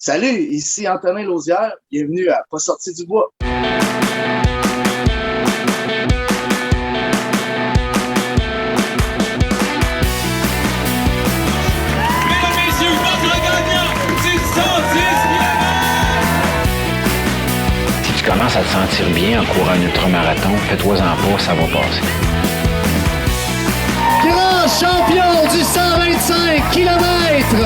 Salut, ici Antonin Lausière. Bienvenue à Pas sorti du bois. Si tu commences à te sentir bien en courant un ultramarathon, fais-toi-en pas, ça va passer. Grand champion du 125 km!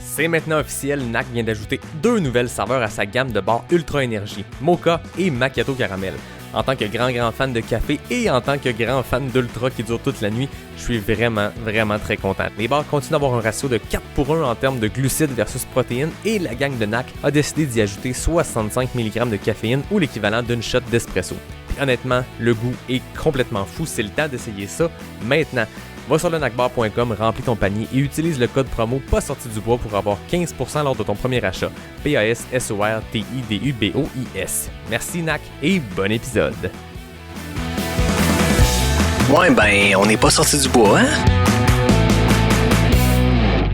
C'est maintenant officiel, NAC vient d'ajouter 2 nouvelles saveurs à sa gamme de bars Ultra Énergie, Mocha et Macchiato Caramel. En tant que grand fan de café et en tant que grand fan d'Ultra qui dure toute la nuit, je suis vraiment très content. Les bars continuent d'avoir un ratio de 4:1 en termes de glucides versus protéines et la gang de NAC a décidé d'y ajouter 65 mg de caféine ou l'équivalent d'une shot d'espresso. Puis honnêtement, le goût est complètement fou, c'est le temps d'essayer ça maintenant. Va sur le nacbar.com, remplis ton panier et utilise le code promo pas sorti du bois pour avoir 15% lors de ton premier achat. PASSORTIDUBOIS. Merci NAC et bon épisode. Ouais, ben, on n'est pas sorti du bois, hein?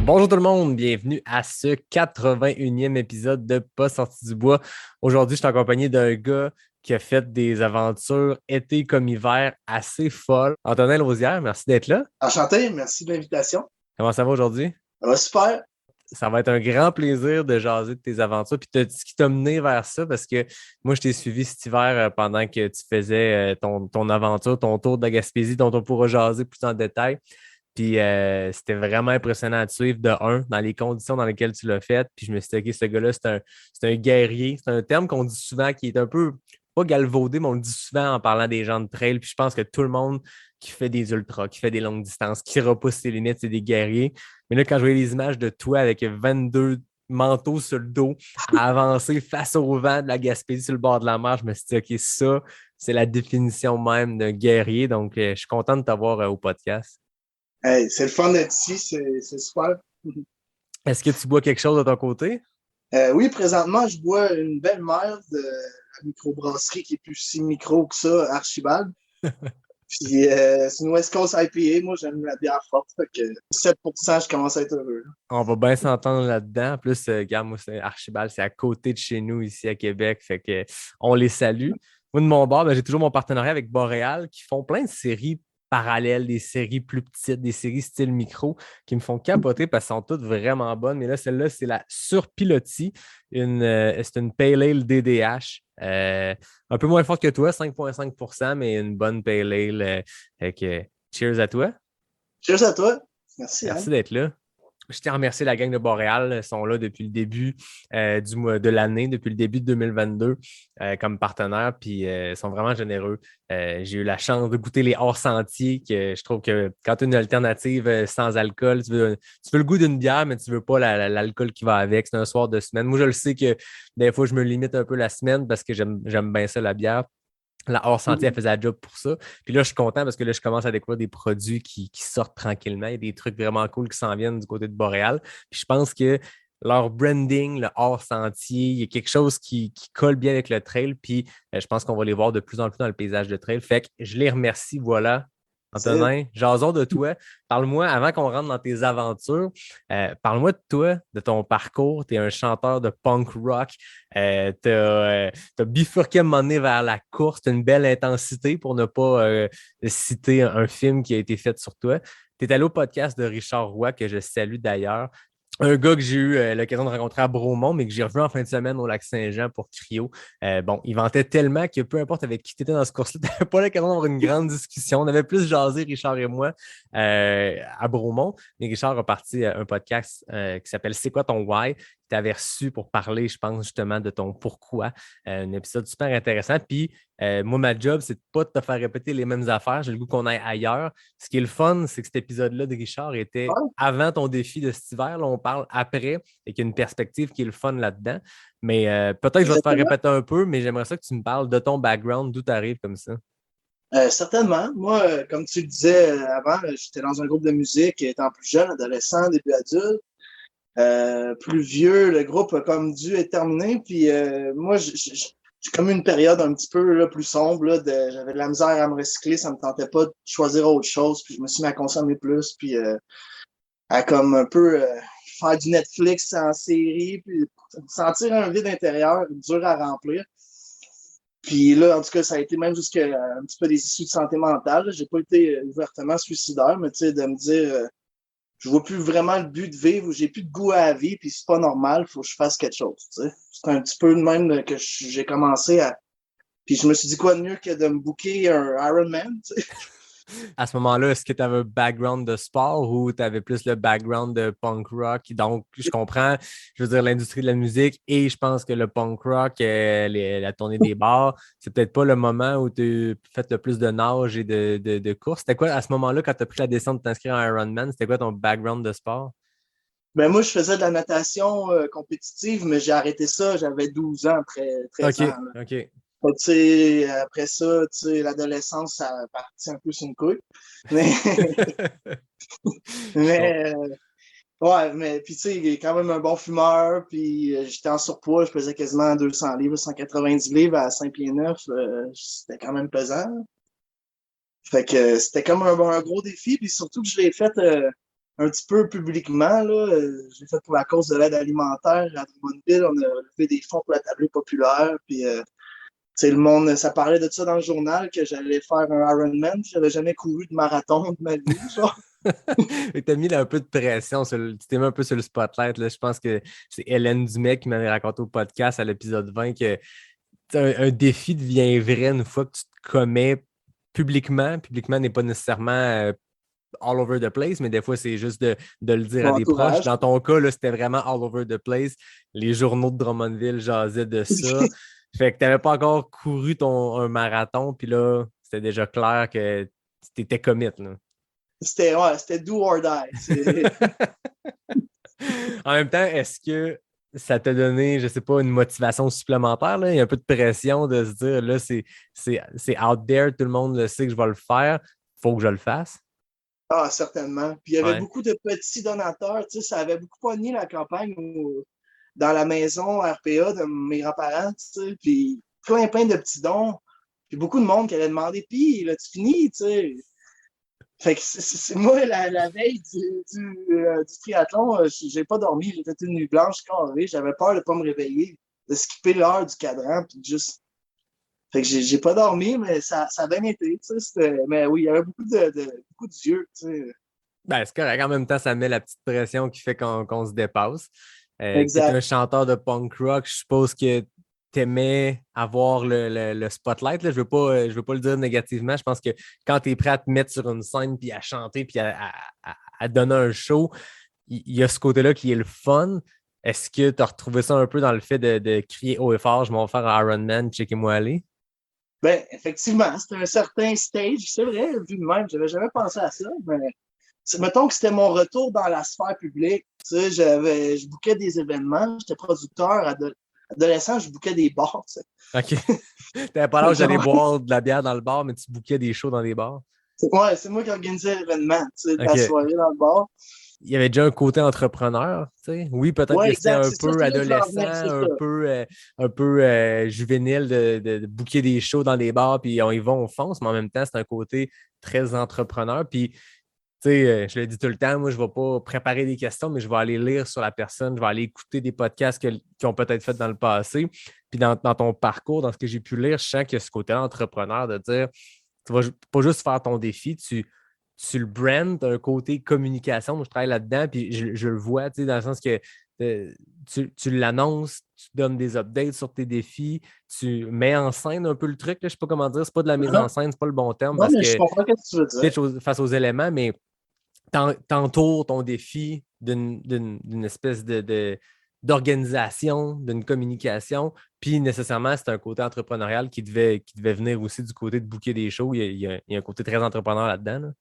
Bonjour tout le monde, bienvenue à ce 81e épisode de Pas sorti du bois. Aujourd'hui, je suis accompagné d'un gars qui a fait des aventures été comme hiver assez folles. Antonin Lausière, merci d'être là. Enchanté, merci de l'invitation. Comment ça va aujourd'hui? Ça va super. Ça va être un grand plaisir de jaser de tes aventures puis ce qui t'a mené vers ça parce que moi, je t'ai suivi cet hiver pendant que tu faisais ton aventure, ton tour de la Gaspésie dont on pourra jaser plus en détail. Puis c'était vraiment impressionnant à te suivre de un, dans les conditions dans lesquelles tu l'as fait. Puis je me suis dit, OK, ce gars-là, c'est un guerrier. C'est un terme qu'on dit souvent qui est un peu, pas galvaudé, mais on le dit souvent en parlant des gens de trail. Puis je pense que tout le monde qui fait des ultras, qui fait des longues distances, qui repousse ses limites, c'est des guerriers. Mais là, quand je voyais les images de toi avec 22 manteaux sur le dos, à avancer face au vent de la Gaspésie sur le bord de la mer, je me suis dit, OK, ça, c'est la définition même d'un guerrier. Donc, je suis content de t'avoir au podcast. Hey, c'est le fun d'être ici, c'est super. Est-ce que tu bois quelque chose de ton côté? Oui, présentement, je bois une belle merde de la microbrasserie qui est plus si micro que ça, Archibald. Puis c'est une West Coast IPA. Moi, j'aime la bière forte. Fait que 7%, je commence à être heureux. On va bien s'entendre là-dedans. En plus, regarde, moi, c'est Archibald, c'est à côté de chez nous, ici à Québec. Fait que on les salue. Moi, de mon bord, j'ai toujours mon partenariat avec Boréal qui font plein de séries parallèles, des séries plus petites, des séries style micro qui me font capoter parce qu'elles sont toutes vraiment bonnes. Mais là, celle-là, c'est la Surpilotis. C'est une Pale Ale DDH. Un peu moins forte que toi, 5,5%, mais une bonne Pale Ale. Cheers à toi. Cheers à toi. Merci. Merci d'être là. Je tiens à remercier la gang de Boréal. Ils sont là depuis le début de l'année, depuis le début de 2022 comme partenaires, puis ils sont vraiment généreux. J'ai eu la chance de goûter les hors-sentiers, que je trouve que quand tu as une alternative sans alcool, tu veux le goût d'une bière, mais tu ne veux pas l'alcool qui va avec. C'est un soir de semaine. Moi, je le sais que des fois, je me limite un peu la semaine parce que j'aime bien ça, la bière. La hors-sentier, elle faisait la job pour ça. Puis là, je suis content parce que là, je commence à découvrir des produits qui sortent tranquillement. Il y a des trucs vraiment cool qui s'en viennent du côté de Boréal. Puis je pense que leur branding, le hors-sentier, il y a quelque chose qui colle bien avec le trail. Puis je pense qu'on va les voir de plus en plus dans le paysage de trail. Fait que je les remercie. Voilà. Antonin, jason de toi. Parle-moi, avant qu'on rentre dans tes aventures, parle-moi de toi, de ton parcours. Tu es un chanteur de punk rock. Tu as bifurqué à un moment donné vers la course. Tu as une belle intensité pour ne pas citer un film qui a été fait sur toi. Tu es allé au podcast de Richard Roy, que je salue d'ailleurs. Un gars que j'ai eu l'occasion de rencontrer à Bromont, mais que j'ai revu en fin de semaine au Lac-Saint-Jean pour Cryo. Il vantait tellement que peu importe avec qui tu étais dans ce course-là, tu n'avais pas l'occasion d'avoir une grande discussion. On avait plus jasé, Richard et moi, à Bromont. Mais Richard a parti un podcast qui s'appelle C'est quoi ton why? Tu avais reçu pour parler, je pense, justement, de ton pourquoi. Un épisode super intéressant. Puis, moi, ma job, c'est de ne pas te faire répéter les mêmes affaires. J'ai le goût qu'on aille ailleurs. Ce qui est le fun, c'est que cet épisode-là de Richard était avant ton défi de cet hiver. Là, on parle après et qu'il y a une perspective qui est le fun là-dedans. Mais peut-être que je vais te faire répéter un peu, mais j'aimerais ça que tu me parles de ton background, d'où tu arrives comme ça. Certainement. Moi, comme tu le disais avant, j'étais dans un groupe de musique étant plus jeune, adolescent, début adulte. Plus vieux, le groupe a comme dû être terminé. Puis moi, j'ai comme une période un petit peu là, plus sombre. Là, j'avais de la misère à me recycler, ça me tentait pas de choisir autre chose. Puis je me suis mis à consommer plus. Puis à comme un peu faire du Netflix en série, puis sentir un vide intérieur dur à remplir. Puis là, en tout cas, ça a été même jusqu'à un petit peu des issues de santé mentale. J'ai pas été ouvertement suicidaire, mais tu sais, de me dire, je vois plus vraiment le but de vivre, j'ai plus de goût à la vie, puis c'est pas normal, faut que je fasse quelque chose, tu sais. C'est un petit peu de même que j'ai commencé à... Puis je me suis dit quoi de mieux que de me booker un Ironman, tu sais. À ce moment-là, est-ce que tu avais un background de sport ou tu avais plus le background de punk rock? Donc, je comprends, je veux dire, l'industrie de la musique et je pense que le punk rock, la tournée des bars, c'est peut-être pas le moment où tu as fait le plus de nage et de course. C'était quoi, à ce moment-là, quand tu as pris la décision de t'inscrire à Ironman, c'était quoi ton background de sport? Ben moi, je faisais de la natation compétitive, mais j'ai arrêté ça, j'avais 12 ans, 13 ans. Là. OK. Tu sais, après ça, tu sais, l'adolescence, ça a parti un peu sur une couille. Mais, mais ouais, mais puis tu sais, il est quand même un bon fumeur, puis j'étais en surpoids, je pesais quasiment 200 livres, 190 livres à 5 pieds 9, c'était quand même pesant. Là. Fait que c'était comme un gros défi, puis surtout que je l'ai fait un petit peu publiquement, là. Je l'ai fait pour la cause de l'aide alimentaire à Drummondville, on a levé des fonds pour la tablée populaire, puis tu sais, le monde, ça parlait de ça dans le journal, que j'allais faire un Ironman. J'avais jamais couru de marathon de ma vie, genre. Tu as mis là, un peu de pression, tu t'es mis un peu sur le spotlight. Là. Je pense que c'est Hélène Dumais qui m'avait raconté au podcast à l'épisode 20 que un défi devient vrai une fois que tu te commets publiquement. Publiquement n'est pas nécessairement all over the place, mais des fois, c'est juste de le dire à des proches. Dans ton cas, là, c'était vraiment all over the place. Les journaux de Drummondville jasaient de ça. Fait que tu n'avais pas encore couru un marathon, puis là, c'était déjà clair que tu étais commit. Là. C'était do or die. En même temps, est-ce que ça t'a donné, je ne sais pas, une motivation supplémentaire? Là? Il y a un peu de pression de se dire, là, c'est out there, tout le monde le sait que je vais le faire, il faut que je le fasse. Ah, certainement. Puis il y avait beaucoup de petits donateurs, tu sais, ça avait beaucoup pogné la campagne dans la maison RPA de mes grands-parents, tu sais, puis plein de petits dons, puis beaucoup de monde qui allait demander, puis là, tu finis, tu sais. Fait que c'est moi, la veille du triathlon, j'ai pas dormi, j'ai fait une nuit blanche carrée, j'avais peur de pas me réveiller, de skipper l'heure du cadran, puis juste... Fait que j'ai pas dormi, mais ça a bien été, tu sais, mais oui, il y avait beaucoup d'yeux, tu sais. Ben, c'est correct. En même temps, ça met la petite pression qui fait qu'on se dépasse. Tu es un chanteur de punk rock, je suppose que tu aimais avoir le spotlight. Là. Je veux pas le dire négativement. Je pense que quand tu es prêt à te mettre sur une scène puis à chanter puis à donner un show, il y a ce côté-là qui est le fun. Est-ce que tu as retrouvé ça un peu dans le fait de crier haut et fort, je m'en vais faire un Ironman, checkez-moi aller? Ben, effectivement, c'était un certain stage, c'est vrai, vu de même, j'avais jamais pensé à ça, mais mettons que c'était mon retour dans la sphère publique, tu sais, je bookais des événements, j'étais producteur, adolescent, je bookais des bars, tu sais. OK. T'avais pas l'âge d'aller boire de la bière dans le bar, mais tu bookais des shows dans des bars? Ouais, c'est moi qui organisais l'événement, tu sais, de la soirée dans le bar. Il y avait déjà un côté entrepreneur, tu sais. Oui, peut-être que c'était un peu adolescent, un peu juvénile de booker des shows dans des bars, puis on y va, on fonce, mais en même temps, c'est un côté très entrepreneur. Puis, tu sais, je le dis tout le temps, moi, je ne vais pas préparer des questions, mais je vais aller lire sur la personne, je vais aller écouter des podcasts qui ont peut-être fait dans le passé. Puis, dans ton parcours, dans ce que j'ai pu lire, je sens qu'il y a ce côté-là entrepreneur de dire, tu vas pas juste faire ton défi, tu le brand, tu as un côté communication. Moi, je travaille là-dedans, puis je le vois, tu sais, dans le sens que tu l'annonces, tu donnes des updates sur tes défis, tu mets en scène un peu le truc. Là, je ne sais pas comment dire, c'est pas de la mise en scène, c'est pas le bon terme. Non, parce mais que je comprends ce que tu veux dire. Face aux éléments, mais t'entoures ton défi d'une espèce d'organisation, d'une communication, puis nécessairement, c'est un côté entrepreneurial qui devait venir aussi du côté de booker des shows. Il y a un côté très entrepreneur là-dedans. Là.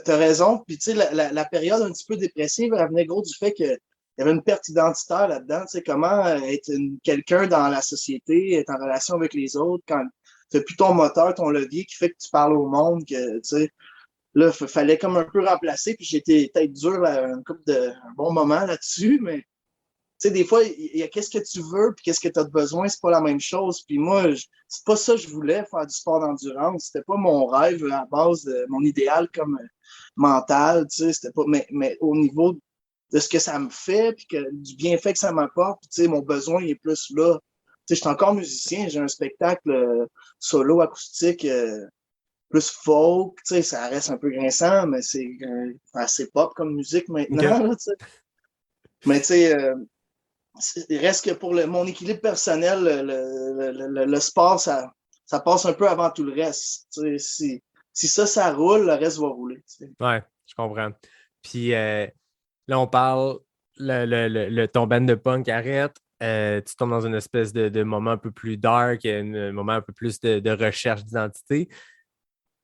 T'as raison. Puis, tu sais, la période un petit peu dépressive, elle venait gros du fait qu'il y avait une perte identitaire là-dedans. Tu sais, comment être quelqu'un dans la société, être en relation avec les autres, quand tu n'as plus ton moteur, ton levier qui fait que tu parles au monde, que, tu sais, là, fallait comme un peu remplacer. Puis, j'étais peut-être dur un bon moment là-dessus, mais, tu sais, des fois, il y a qu'est-ce que tu veux, puis qu'est-ce que tu as besoin, c'est pas la même chose. Puis moi, c'est pas ça que je voulais, faire du sport d'endurance. C'était pas mon rêve à base de mon idéal comme mental, tu sais, c'était pas, mais au niveau de ce que ça me fait, puis du bienfait que ça m'apporte. Puis, tu sais, mon besoin est plus là. Tu sais, je suis encore musicien, j'ai un spectacle solo acoustique plus folk, tu sais, ça reste un peu grinçant, mais c'est assez pop comme musique maintenant, là, tu sais. Mais tu sais, il reste que pour mon équilibre personnel, le sport, ça passe un peu avant tout le reste. Tu sais, si ça roule, le reste va rouler. Tu sais. Ouais, je comprends. Puis là, on parle, ton band de punk arrête, tu tombes dans une espèce de moment un peu plus dark, un moment un peu plus de recherche d'identité.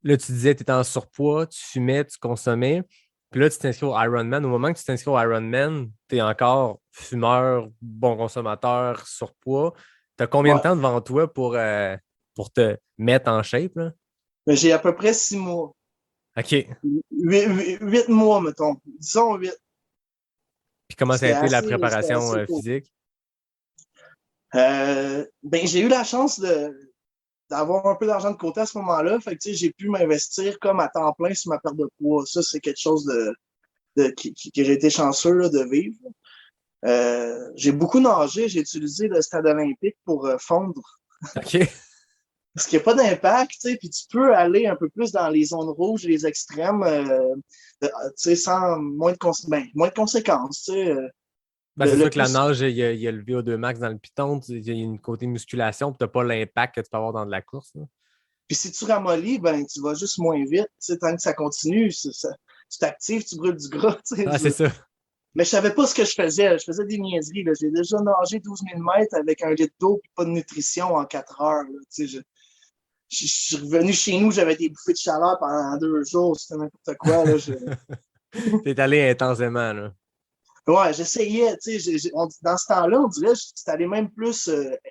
Là, tu disais que tu étais en surpoids, tu fumais, tu consommais. Puis là, tu t'inscris au Ironman. Au moment que tu t'inscris au Ironman, tu es encore fumeur, bon consommateur, surpoids. Tu as combien de temps devant toi pour te mettre en shape, là? Mais j'ai à peu près 6 mois. OK. 8 mois, mettons. Disons 8. Puis comment ça a été la C'était préparation assez physique? Ben, j'ai eu la chance d'avoir un peu d'argent de côté à ce moment-là. Fait que, tu sais, j'ai pu m'investir comme à temps plein sur ma perte de poids. Ça, c'est quelque chose que j'ai été chanceux là, de vivre. J'ai beaucoup nagé. J'ai utilisé le stade olympique pour fondre. OK. Parce qu'il n'y a pas d'impact, tu sais, puis tu peux aller un peu plus dans les zones rouges, les extrêmes, tu sais, sans moins de conséquences, tu sais. C'est sûr que la nage, il y a le VO2 max dans le piton, il y a une côté musculation, puis tu n'as pas l'impact que tu peux avoir dans de la course. Là. Puis si tu ramollis, ben tu vas juste moins vite, tu sais, tant que ça continue, tu t'actives, tu brûles du gras, tu sais. Ah, c'est ça. Mais je savais pas ce que je faisais. Je faisais des niaiseries, là. J'ai déjà nagé 12 000 mètres avec un litre d'eau et pas de nutrition en 4 heures, là. Tu sais, je suis revenu chez nous, j'avais des bouffées de chaleur pendant 2 jours, c'était n'importe quoi, là. T'es allé intensément, là. Ouais, j'essayais, tu sais, dans ce temps-là, on dirait que c'était allé même plus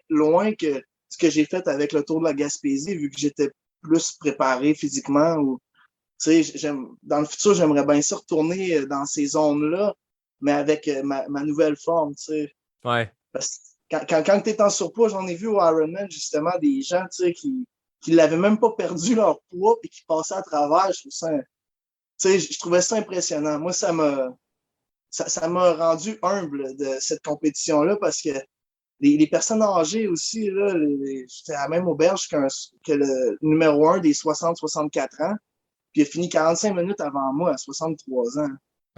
loin que ce que j'ai fait avec le Tour de la Gaspésie, vu que j'étais plus préparé physiquement. Ou, tu sais, dans le futur, j'aimerais bien ça retourner dans ces zones-là, mais avec ma nouvelle forme, tu sais. Ouais. Parce que quand tu es en surpoids, j'en ai vu au Ironman, justement, des gens, tu sais, qui n'avaient même pas perdu leur poids et qui passaient à travers. Je trouvais ça impressionnant. Moi, ça m'a rendu humble de cette compétition-là parce que les personnes âgées aussi, là, j'étais à la même auberge que le numéro 1 des 60-64 ans, puis il a fini 45 minutes avant moi, à 63 ans.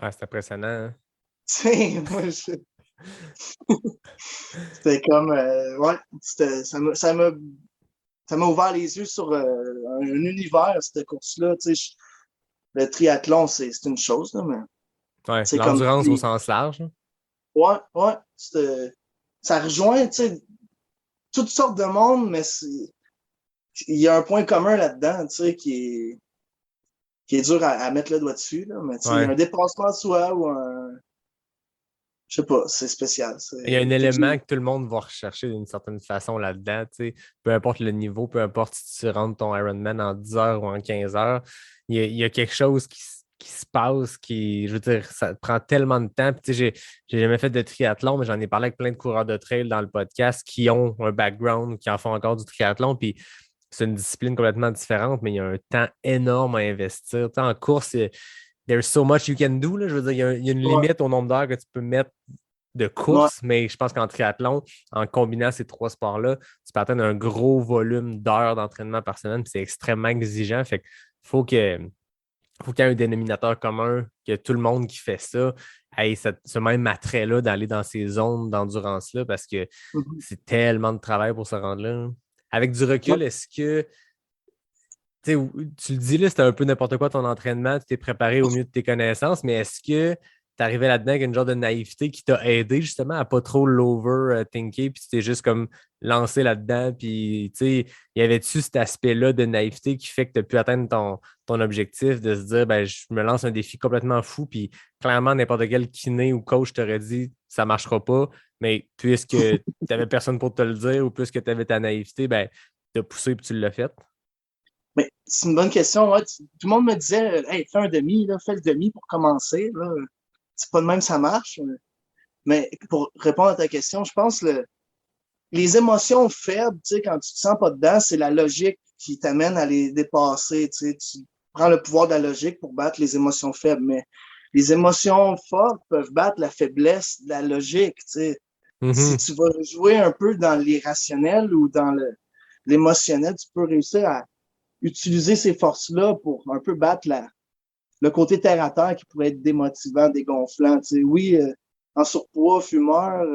Ah, c'est impressionnant. Hein? Tu sais, moi, c'était comme, ouais, ça m'a ouvert les yeux sur un univers, cette course-là. Tu sais, le triathlon, c'est une chose, là, mais ouais, c'est l'endurance comme, au sens large. Hein? Ouais, ça rejoint, tu sais, toutes sortes de monde, mais il y a un point commun là-dedans, tu sais, qui est dur à mettre le doigt dessus, là, mais tu sais, Ouais. un dépassement de soi ou je sais pas, c'est spécial. Il y a un élément que tout le monde va rechercher d'une certaine façon là-dedans, tu sais, peu importe le niveau, peu importe si tu rentres ton Ironman en 10 heures ou en 15 heures, il y a quelque chose qui se passe, je veux dire, ça prend tellement de temps. Puis, tu sais, j'ai jamais fait de triathlon, mais j'en ai parlé avec plein de coureurs de trail dans le podcast qui ont un background, qui en font encore du triathlon. Puis c'est une discipline complètement différente, mais il y a un temps énorme à investir. Tu sais, en course, there's so much you can do. Là. Je veux dire, il y a une limite au nombre d'heures que tu peux mettre de course, mais je pense qu'en triathlon, en combinant ces 3 sports-là, tu peux atteindre un gros volume d'heures d'entraînement par semaine, puis c'est extrêmement exigeant. Fait qu'il faut qu'il y ait un dénominateur commun, que tout le monde qui fait ça ait ce même attrait-là d'aller dans ces zones d'endurance-là parce que c'est tellement de travail pour se rendre là. Avec du recul, est-ce que tu le dis là, c'était un peu n'importe quoi ton entraînement, tu t'es préparé au mieux de tes connaissances, mais est-ce que tu arrivais là-dedans avec une genre de naïveté qui t'a aidé justement à pas trop l'over-thinker, puis tu t'es juste comme lancé là-dedans, puis tu sais, y avait-tu cet aspect-là de naïveté qui fait que tu as pu atteindre ton objectif de se dire, ben je me lance un défi complètement fou, puis clairement, n'importe quel kiné ou coach t'aurait dit, ça marchera pas, mais puisque tu n'avais personne pour te le dire ou puisque tu avais ta naïveté, ben tu as poussé et tu l'as fait? Mais c'est une bonne question. Ouais. Tout le monde me disait, hey, fais un demi, là, fais le demi pour commencer. Là. C'est pas de même, ça marche. Mais pour répondre à ta question, je pense que les émotions faibles, tu sais, quand tu te sens pas dedans, c'est la logique qui t'amène à les dépasser. Tu sais, tu prends le pouvoir de la logique pour battre les émotions faibles. Mais les émotions fortes peuvent battre la faiblesse de la logique, tu sais. Si tu vas jouer un peu dans l'irrationnel ou dans l'émotionnel, tu peux réussir à utiliser ces forces-là pour un peu battre le côté terre-à-terre qui pourrait être démotivant, dégonflant. Tu sais, oui, en surpoids, fumeur,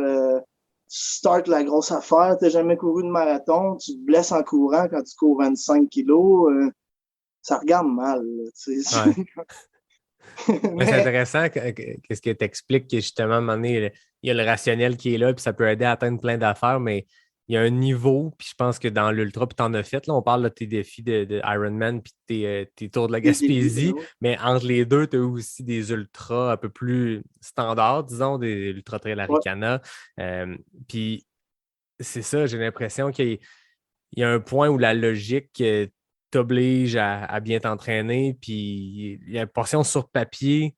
tu startes la grosse affaire, t'as jamais couru de marathon, tu te blesses en courant quand tu cours 25 kilos, ça regarde mal. Là, tu sais. Ouais. Mais c'est intéressant qu'est-ce que tu expliques que justement, à un moment donné, il y a le rationnel qui est là, puis ça peut aider à atteindre plein d'affaires, mais il y a un niveau, puis je pense que dans l'ultra, puis tu en as fait, là, on parle de tes défis de Ironman, puis tes tours de la Gaspésie, mais entre les deux, tu as eu aussi des ultras un peu plus standards, disons, des ultra trail Arikana. Puis c'est ça, j'ai l'impression qu'il y a un point où la logique t'oblige à bien t'entraîner, puis il y a une portion sur papier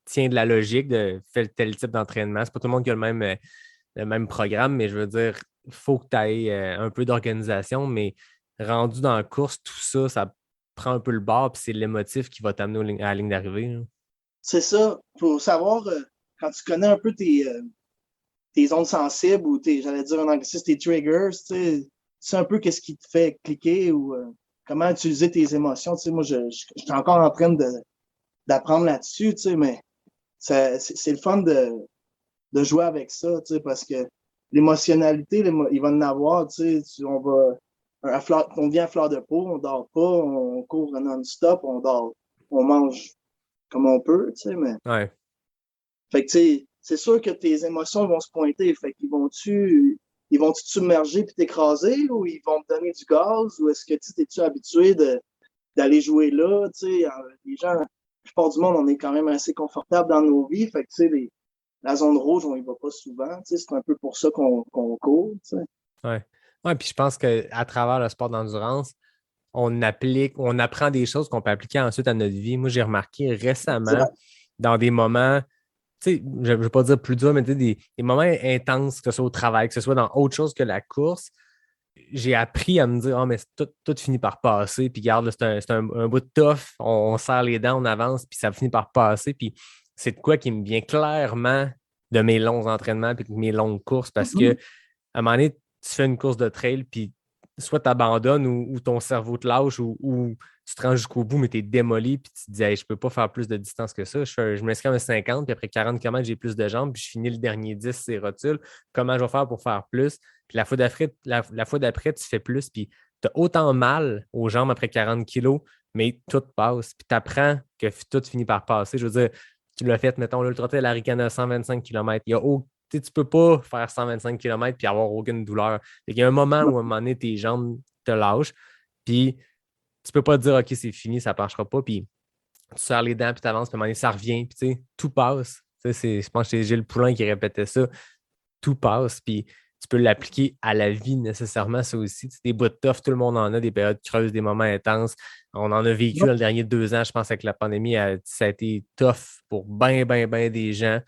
tient de la logique de faire tel type d'entraînement. C'est pas tout le monde qui a le même programme, mais je veux dire, il faut que tu aies un peu d'organisation, mais rendu dans la course, tout ça, ça prend un peu le bord, puis c'est l'émotif qui va t'amener à la ligne d'arrivée. Là. C'est ça. Faut savoir, quand tu connais un peu tes zones sensibles ou j'allais dire en anglais, tes triggers, tu sais un peu qu'est-ce qui te fait cliquer ou comment utiliser tes émotions. Tu sais, moi, je suis encore en train d'apprendre là-dessus, tu sais, mais c'est le fun de jouer avec ça, tu sais, parce que l'émotionnalité, il va en avoir, tu sais, on vient à fleur de peau, on dort pas, on court non-stop, on dort, on mange comme on peut, tu sais, mais... Ouais. Fait que, tu sais, c'est sûr que tes émotions vont se pointer, fait qu'ils vont-tu te submerger puis t'écraser ou ils vont te donner du gaz ou est-ce que tu es-tu habitué d'aller jouer là, tu sais, les gens, la plupart du monde, on est quand même assez confortable dans nos vies, fait que, tu sais, la zone rouge, on y va pas souvent, tu sais, c'est un peu pour ça qu'on court, tu sais. Ouais, puis je pense qu'à travers le sport d'endurance, on apprend des choses qu'on peut appliquer ensuite à notre vie. Moi, j'ai remarqué récemment, dans des moments, tu sais, je ne veux pas dire plus dur, mais des moments intenses, que ce soit au travail, que ce soit dans autre chose que la course, j'ai appris à me dire, oh, mais tout finit par passer, puis regarde, c'est un bout de tough, on serre les dents, on avance, puis ça finit par passer, puis c'est de quoi qui me vient clairement de mes longs entraînements puis de mes longues courses, parce que à un moment donné, tu fais une course de trail, puis soit tu abandonnes ou ton cerveau te lâche ou tu te rends jusqu'au bout, mais tu es démoli, puis tu te dis, hey, je ne peux pas faire plus de distance que ça. Je m'inscris à un 50, puis après 40 km, j'ai plus de jambes, puis je finis le dernier 10, c'est rotule. Comment je vais faire pour faire plus? Puis la fois d'après, tu fais plus, puis tu as autant mal aux jambes après 40 kilos, mais tout passe. Puis tu apprends que tout finit par passer. Je veux dire, tu l'as fait, mettons, l'Ultra Trail Arikana 125 km. Tu ne peux pas faire 125 km et avoir aucune douleur. Il y a un moment où, à un moment donné, tes jambes te lâchent, puis tu ne peux pas te dire, OK, c'est fini, ça ne marchera pas, puis tu serres les dents, puis tu avances, puis à un moment donné, ça revient, puis tu sais, tout passe. Je pense que c'est Gilles Poulain qui répétait ça. Tout passe, puis tu peux l'appliquer à la vie nécessairement, ça aussi. Des bouts de tough, tout le monde en a, des périodes creuses, des moments intenses. On en a vécu dans les derniers 2 ans, je pense, avec la pandémie, ça a été tough pour bien des gens.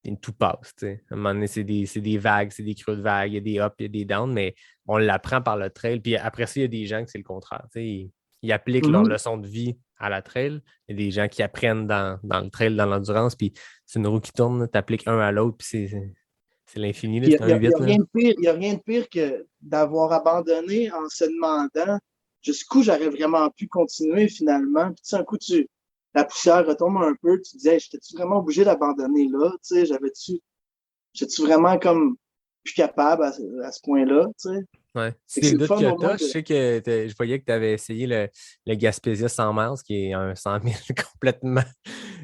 Et tout passe. T'sais. À un moment donné, c'est des vagues, c'est des creux de vagues, il y a des ups, il y a des downs, mais on l'apprend par le trail. Puis après ça, il y a des gens que c'est le contraire. Ils appliquent leur leçon de vie à la trail. Il y a des gens qui apprennent dans le trail, dans l'endurance, puis c'est une roue qui tourne, tu appliques un à l'autre, puis c'est l'infini. Il n'y a rien de pire que d'avoir abandonné en se demandant jusqu'où j'aurais vraiment pu continuer finalement. Puis un coup, la poussière retombe un peu, tu te dis, hey, j'étais-tu vraiment obligé d'abandonner là? Tu sais, j'étais-tu vraiment comme plus capable à ce point-là? Tu sais? Ouais. C'est le doute que tu as. Je sais que je voyais que tu avais essayé le Gaspésia 100 miles, qui est un 100 000 complètement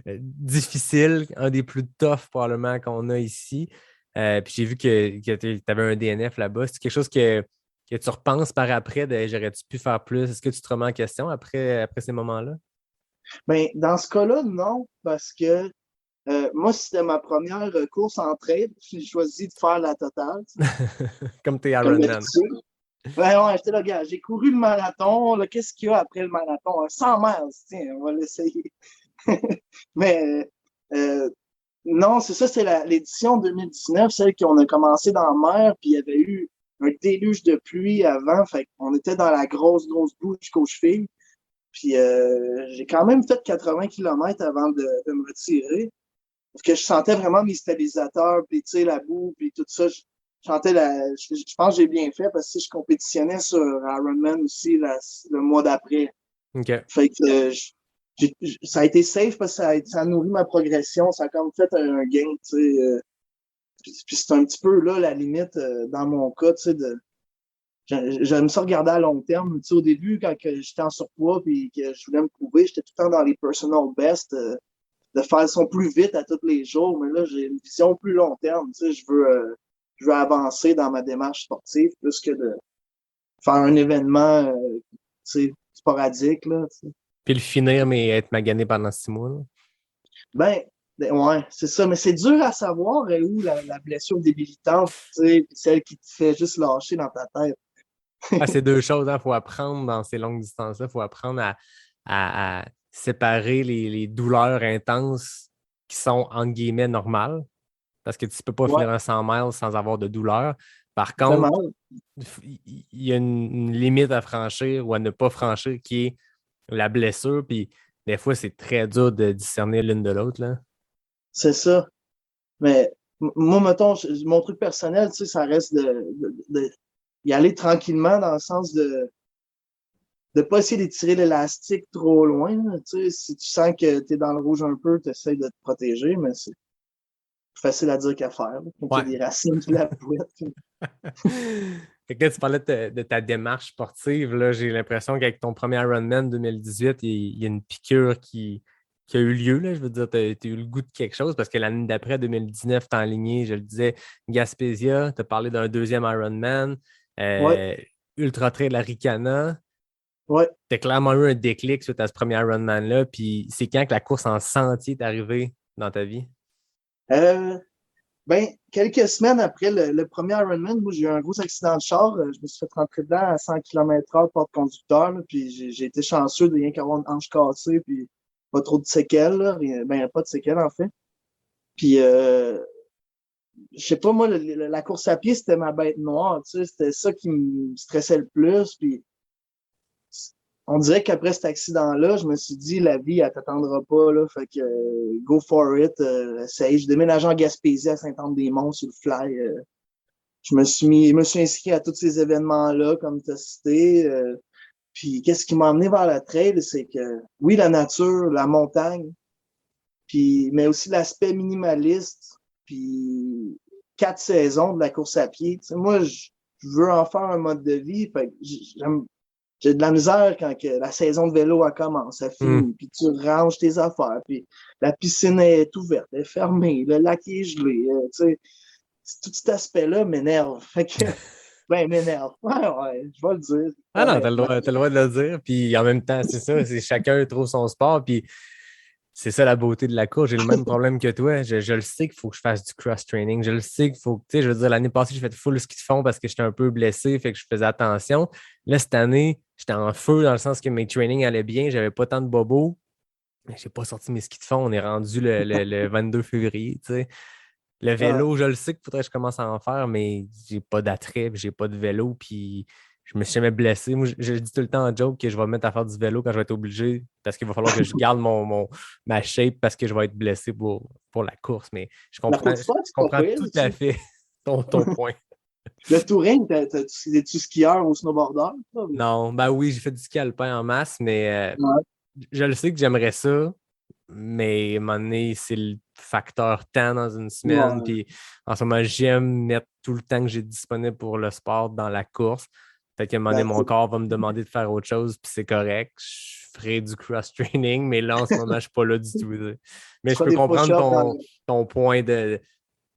difficile, un des plus toughs probablement qu'on a ici. Puis j'ai vu que tu avais un DNF là-bas. C'est quelque chose que tu repenses par après, j'aurais-tu pu faire plus? Est-ce que tu te remets en question après ces moments-là? Ben, dans ce cas-là, non, parce que moi, c'était ma première course en trail. J'ai choisi de faire la totale. Comme t'es Ironman. Ouais, j'étais là, gars, j'ai couru le marathon. Qu'est-ce qu'il y a après le marathon? 100 miles, tiens, on va l'essayer. Mais non, c'est ça, c'est l'édition 2019, celle qu'on a commencé dans la mer, puis il y avait eu un déluge de pluie avant, fait qu'on était dans la grosse boue jusqu'aux chevilles. Puis j'ai quand même fait 80 km avant de me retirer. Parce que je sentais vraiment mes stabilisateurs, puis tu sais, la boue, puis tout ça. Je pense que j'ai bien fait parce que je compétitionnais sur Ironman aussi le mois d'après. OK. Fait que ça a été safe parce que ça a nourri ma progression. Ça a comme fait un gain, tu sais. Puis c'est un petit peu là la limite dans mon cas, tu sais, j'aime ça regarder à long terme. Tu sais, au début, quand j'étais en surpoids puis que je voulais me prouver, j'étais tout le temps dans les personal best, de faire son plus vite à tous les jours. Mais là, j'ai une vision plus long terme. Tu sais, je veux avancer dans ma démarche sportive plus que de faire un événement tu sais, sporadique. Là, tu sais. Puis le finir, mais être magané pendant 6 mois. Là. Ouais, c'est ça. Mais c'est dur à savoir où la blessure débilitante, tu sais, celle qui te fait juste lâcher dans ta tête. C'est deux choses. Il faut apprendre dans ces longues distances-là. Il faut apprendre à séparer les douleurs intenses qui sont, entre guillemets, normales. Parce que tu ne peux pas finir un 100 miles sans avoir de douleur. Par contre, il y a une limite à franchir ou à ne pas franchir qui est la blessure. Puis des fois, c'est très dur de discerner l'une de l'autre. Là. C'est ça. Mais moi, mettons, mon truc personnel, tu sais, ça reste de y aller tranquillement dans le sens de pas essayer d'étirer l'élastique trop loin. Là, tu sais, si tu sens que tu es dans le rouge un peu, tu essaies de te protéger, mais c'est facile à dire qu'à faire. Il y a des racines qui la bouettent. Fait que là, tu parlais de ta démarche sportive. Là, j'ai l'impression qu'avec ton premier Ironman 2018, il y a une piqûre qui a eu lieu. Là. Je veux dire, tu as eu le goût de quelque chose parce que l'année d'après, 2019, tu as aligné, je le disais, Gaspésia, tu as parlé d'un deuxième Ironman, Ultra Trail Arikana. Ouais. Tu as clairement eu un déclic suite à ce premier Ironman-là. Puis c'est quand que la course en sentier est arrivée dans ta vie? Quelques semaines après le premier Ironman, moi, j'ai eu un gros accident de char. Je me suis fait rentrer dedans à 100 km/h porte-conducteur. Puis j'ai été chanceux de rien qu'avoir une hanche cassée, puis pas trop de séquelles. Là. Pas de séquelles, en fait. Puis, je sais pas, moi, la course à pied, c'était ma bête noire. Tu sais, c'était ça qui me stressait le plus. Puis, on dirait qu'après cet accident-là, je me suis dit, la vie, elle t'attendra pas, là. Fait que, go for it, essaye. Je déménage en Gaspésie à Saint-Anne-des-Monts sur le fly. Je me suis inscrit à tous ces événements-là, comme tu as cité. Puis, qu'est-ce qui m'a amené vers la trail, c'est que, oui, la nature, la montagne, puis, mais aussi l'aspect minimaliste, puis 4 saisons de la course à pied. Tu sais, moi, je veux en faire un mode de vie. Fait que j'ai de la misère quand la saison de vélo elle commence, elle finit, puis tu ranges tes affaires, puis la piscine est ouverte, elle est fermée, le lac est gelé, tu sais, tout cet aspect-là m'énerve. Fait que, m'énerve. Ouais, je vais le dire. Ah non, t'as le droit de le dire, puis en même temps, c'est ça, c'est chacun trouve son sport, puis c'est ça la beauté de la course. J'ai le même problème que toi. Je le sais qu'il faut que je fasse du cross-training. Je le sais qu'il faut que, tu sais, je veux dire, l'année passée, j'ai fait full ski de fond parce que j'étais un peu blessé, fait que je faisais attention. Là, cette année, j'étais en feu dans le sens que mes trainings allaient bien, j'avais pas tant de bobos. Mais j'ai pas sorti mes skis de fond. On est rendu le 22 février, tu sais. Le vélo, je le sais qu'il faudrait que je commence à en faire, mais j'ai pas d'attrait, j'ai pas de vélo, puis je me suis jamais blessé. Moi, je dis tout le temps en joke que je vais me mettre à faire du vélo quand je vais être obligé, parce qu'il va falloir que je garde ma shape parce que je vais être blessé pour la course. Mais je comprends tout à fait ton point. Le touring, es-tu skieur ou snowboarder? Non, ben oui, j'ai fait du ski alpin en masse, mais je le sais que j'aimerais ça. Mais à un moment donné, c'est le facteur temps dans une semaine. Puis en ce moment, j'aime mettre tout le temps que j'ai disponible pour le sport dans la course. Fait qu'à un moment donné, mon corps va me demander de faire autre chose, puis c'est correct. Je ferai du cross-training, mais là, en ce moment, je ne suis pas là du tout. Mais je peux comprendre ton point de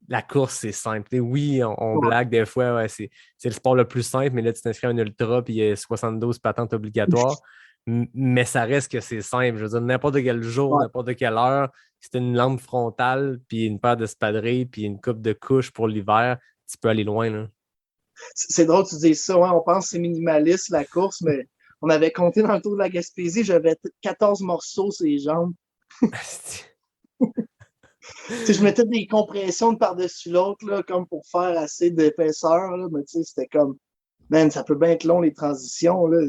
la course, c'est simple. Et oui, on blague des fois, c'est le sport le plus simple, mais là, tu t'inscris à un ultra, puis il y a 72 patentes obligatoires. Mais ça reste que c'est simple. Je veux dire, n'importe quel jour, n'importe quelle heure, si tu as une lampe frontale, puis une paire d'espadrilles, puis une coupe de couches pour l'hiver, tu peux aller loin. Là. C'est drôle que tu dises ça. On pense que c'est minimaliste, la course, mais on avait compté dans le Tour de la Gaspésie, j'avais 14 morceaux sur les jambes. Je mettais des compressions de par-dessus l'autre, là, comme pour faire assez d'épaisseur, là, mais c'était comme, man, ça peut bien être long, les transitions. Là.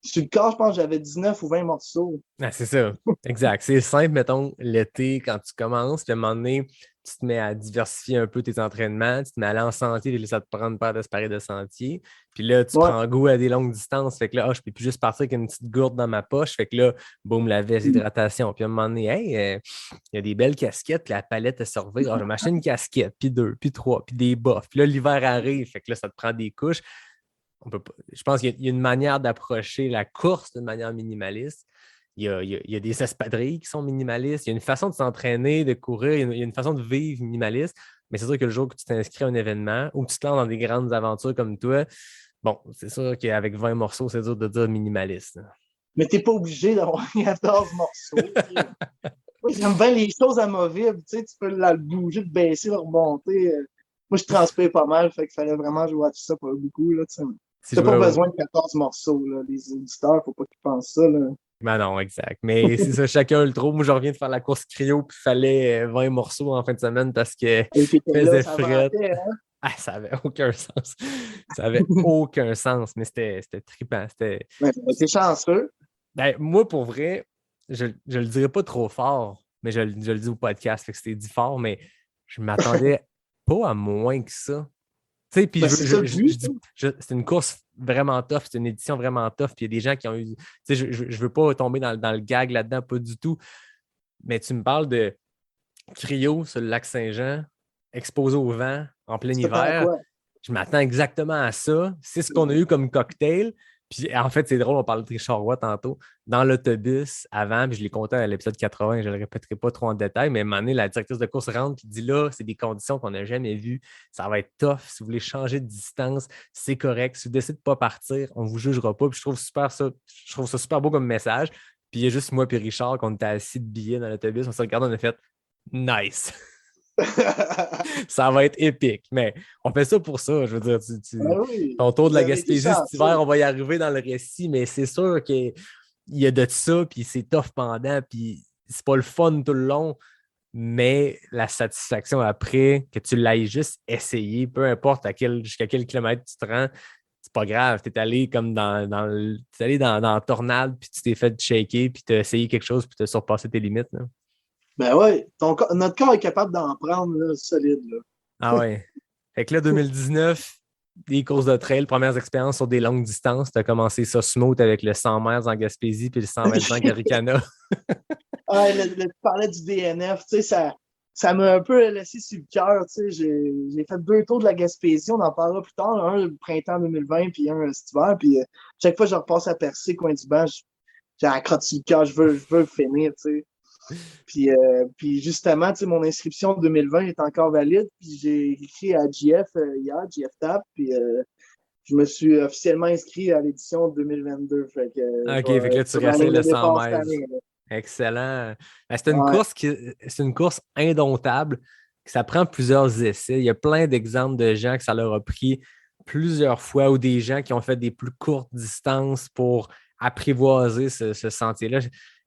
Sur le corps, je pense que j'avais 19 ou 20 morceaux. Ah, c'est ça, exact. C'est simple, mettons, l'été, quand tu commences, puis à un moment donné, tu te mets à diversifier un peu tes entraînements, tu te mets à aller en sentier, puis là, ça te prend une paire d'appareils de sentier. Puis là, tu Ouais. prends goût à des longues distances. Fait que là, je peux plus juste partir avec une petite gourde dans ma poche. Fait que là, boum, la veste, hydratation. Puis à un moment donné, hey, il y a des belles casquettes, puis la palette à servir. Je vais m'acheter une casquette, puis 2, puis 3, puis des buffs. Puis là, l'hiver arrive, fait que là, ça te prend des couches. Je pense qu'il y a une manière d'approcher la course d'une manière minimaliste. Il y a des espadrilles qui sont minimalistes. Il y a une façon de s'entraîner, de courir. Il y a une façon de vivre minimaliste. Mais c'est sûr que le jour que tu t'inscris à un événement ou que tu te lances dans des grandes aventures comme toi, bon, c'est sûr qu'avec 20 morceaux, c'est dur de dire minimaliste. Mais t'es pas obligé d'avoir 14 morceaux. Moi, j'aime bien les choses amovibles. Tu peux le bouger, le baisser, le remonter. Moi, je transpire pas mal, fait qu'il fallait vraiment jouer à tout ça pour beaucoup. Là, t'as pas besoin de 14 morceaux. Là. Les éditeurs, faut pas qu'ils pensent ça. Là. Ben non, exact. Mais c'est ça, chacun le trouve. Moi, je reviens de faire la course cryo, puis il fallait 20 morceaux en fin de semaine parce que faisait fret. Hein? Ah, ça avait aucun sens. Ça avait aucun sens, mais c'était trippant. T'es chanceux. Ben, moi, pour vrai, je le dirais pas trop fort, mais je le dis au podcast, fait que c'était dit fort, mais je m'attendais pas à moins que ça. Tu sais, puis c'est une course vraiment tough, c'est une édition vraiment tough, puis il y a des gens qui ont eu. Tu sais, je veux pas tomber dans le gag là-dedans, pas du tout. Mais tu me parles de cryo sur le lac Saint-Jean, exposé au vent en plein hiver. Je m'attends exactement à ça. C'est ce qu'on a eu comme cocktail. Puis en fait, c'est drôle, on parlait de Richard Roy tantôt. Dans l'autobus avant, puis je l'ai compté à l'épisode 80, je ne le répéterai pas trop en détail, mais à un moment donné, la directrice de course rentre et dit là, c'est des conditions qu'on n'a jamais vues. Ça va être tough. Si vous voulez changer de distance, c'est correct. Si vous décidez de ne pas partir, on ne vous jugera pas. Puis je trouve ça super beau comme message. Puis il y a juste moi et Richard qu'on était assis de billets dans l'autobus. On s'est regardé, on a fait nice. Ça va être épique, mais on fait ça pour ça. Je veux dire, ton tour de la Gaspésie cet hiver, on va y arriver dans le récit, mais c'est sûr qu'il y a de ça, puis c'est tough pendant, puis c'est pas le fun tout le long, mais la satisfaction après, que tu l'ailles juste essayé, peu importe jusqu'à quel kilomètre tu te rends, c'est pas grave. Tu es allé comme dans la tornade, puis tu t'es fait shaker, puis tu as essayé quelque chose, puis tu as surpassé tes limites. Là. Ben oui, notre corps est capable d'en prendre là, solide. Là. Ah ouais. Fait que là, 2019, des courses de trail, premières expériences sur des longues distances. Tu as commencé ça smooth avec le 100 miles en Gaspésie puis le 125 à Ricana. Tu parlais du DNF, tu sais, ça m'a un peu laissé sur le cœur. Tu sais, j'ai fait 2 tours de la Gaspésie, on en parlera plus tard. Un le printemps 2020 puis un cet hiver. Puis chaque fois que je repasse à Percé, coin du banc, j'ai la crotte sur le cœur, je veux finir, tu sais. Puis justement, tu sais, mon inscription 2020 est encore valide. Puis j'ai écrit à GF hier, GF TAP, puis je me suis officiellement inscrit à l'édition 2022. Fait que, fait que là, tu réessayes le 100 miles. Excellent. Ben, c'est une course indomptable. Ça prend plusieurs essais. Il y a plein d'exemples de gens que ça leur a pris plusieurs fois ou des gens qui ont fait des plus courtes distances pour apprivoiser ce sentier-là.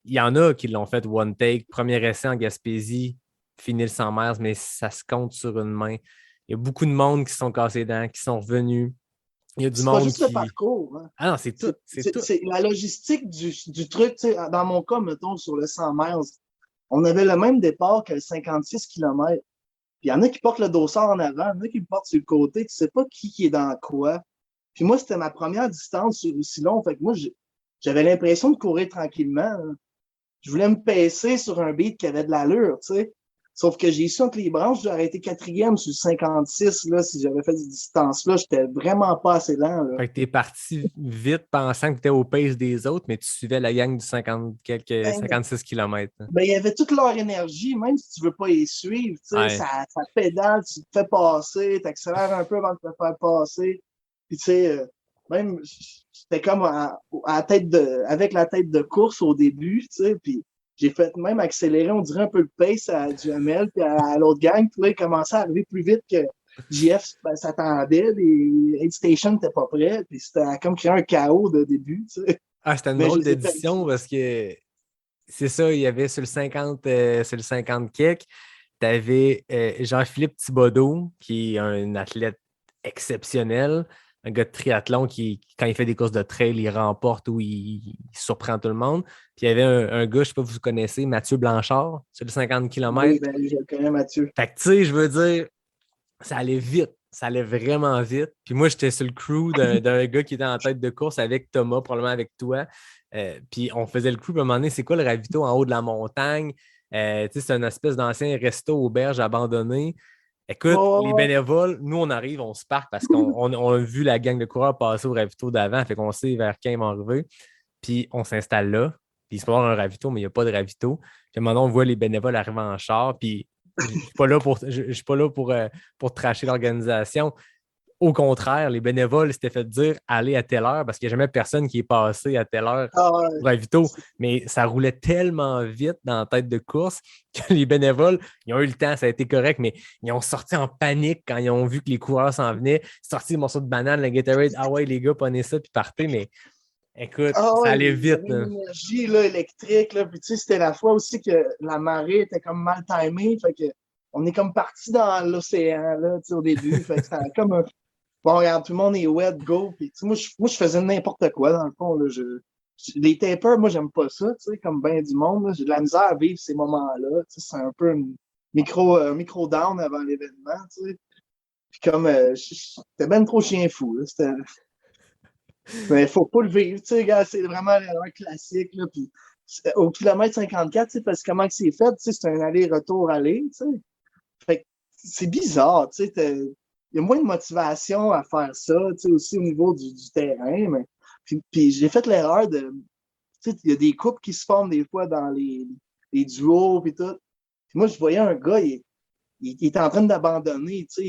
Il y en a qui l'ont fait one take, premier essai en Gaspésie, fini le 100 miles, mais ça se compte sur une main. Il y a beaucoup de monde qui se sont cassés les dents, qui sont revenus. Il y a du monde pas juste le parcours. Hein. Ah non, c'est tout. C'est la logistique du truc. Dans mon cas, mettons, sur le 100 miles, on avait le même départ que le 56 km. Puis il y en a qui portent le dossard en avant, il y en a qui le portent sur le côté. Tu sais pas qui est dans quoi. Puis moi, c'était ma première distance sur aussi long. Fait que moi, j'avais l'impression de courir tranquillement. Hein. Je voulais me pacer sur un beat qui avait de l'allure, tu sais. Sauf que j'ai su entre les branches, j'aurais été 4e sur le 56, là, si j'avais fait cette distance-là. J'étais vraiment pas assez lent, là. Fait que t'es parti vite pensant que t'étais au pace des autres, mais tu suivais la gang du 56 km. Ben, il y avait toute leur énergie, même si tu veux pas les suivre, tu sais. Ça pédale, tu te fais passer, t'accélères un peu avant de te faire passer. Puis, tu sais, même, j'étais comme avec la tête de course au début, tu sais, puis j'ai fait même accélérer, on dirait un peu le pace à Duhamel, puis à l'autre gang, puis là, il commençait à arriver plus vite que JF s'attendait, les Aid Station n'étaient pas prêts, puis c'était comme créer un chaos de début, tu sais. Ah, c'était une drôle d'édition parce que c'est ça, il y avait sur le 50 kek, tu avais Jean-Philippe Thibodeau, qui est un athlète exceptionnel. un gars de triathlon qui, quand il fait des courses de trail, il remporte ou il surprend tout le monde. Puis il y avait un gars, je ne sais pas si vous connaissez, Mathieu Blanchard, sur le 50 Oui, km. ben, je le connais, Mathieu. Fait que, tu sais, je veux dire, ça allait vite. Ça allait vraiment vite. Puis moi, j'étais sur le crew d'un gars qui était en tête de course avec Thomas, probablement avec toi. Puis on faisait le crew. Puis à un moment donné, c'est quoi le ravito en haut de la montagne? Tu sais, c'est une espèce d'ancien resto auberge abandonné. Écoute, les Oh, bénévoles, nous, on arrive, on se part parce qu'on a vu la gang de coureurs passer au ravito d'avant. Fait qu'on sait vers quand ils vont arriver. Puis on s'installe là. Puis il se peut avoir un ravito, mais il n'y a pas de ravito. Puis à un moment donné, on voit les bénévoles arriver en char. Puis je ne suis pas là pour tracher l'organisation. Au contraire, les bénévoles s'étaient fait dire allez à telle heure parce qu'il n'y a jamais personne qui est passé à telle heure ah, au ravito. Mais ça roulait tellement vite dans la tête de course que les bénévoles, ils ont eu le temps, ça a été correct, mais ils ont sorti en panique quand ils ont vu que les coureurs s'en venaient, sorti le morceau de banane, le Gatorade, ah ouais, les gars, prenez ça, puis partez. Mais écoute, ça ouais, allait il y vite. avait Là. une énergie là, électrique. Là. Puis, tu sais, c'était la fois aussi que la marée était comme mal timée. Fait que on est comme parti dans l'océan là, tu sais, au début. Fait que c'était comme un. Bon, regarde, tout le monde est wet, go. Puis, tu sais, moi, je faisais n'importe quoi, dans le fond. Là. Les tapers, moi, j'aime pas ça, tu sais, comme bien du monde. Là. J'ai de la misère à vivre ces moments-là. Tu sais, c'est un peu un micro down avant l'événement, tu sais. Puis comme, c'était ben trop chien fou. Là. Mais faut pas le vivre, tu sais, gars, c'est vraiment l'erreur classique, là. Puis, au kilomètre 54, tu sais, parce que comment que c'est fait, tu sais, c'est un aller-retour-aller, tu sais. Fait que c'est bizarre, tu sais, il y a moins de motivation à faire ça, tu sais, aussi au niveau du terrain, mais puis j'ai fait l'erreur de, tu sais, il y a des couples qui se forment des fois dans les duos puis tout. Puis moi, je voyais un gars, il était en train d'abandonner, tu sais,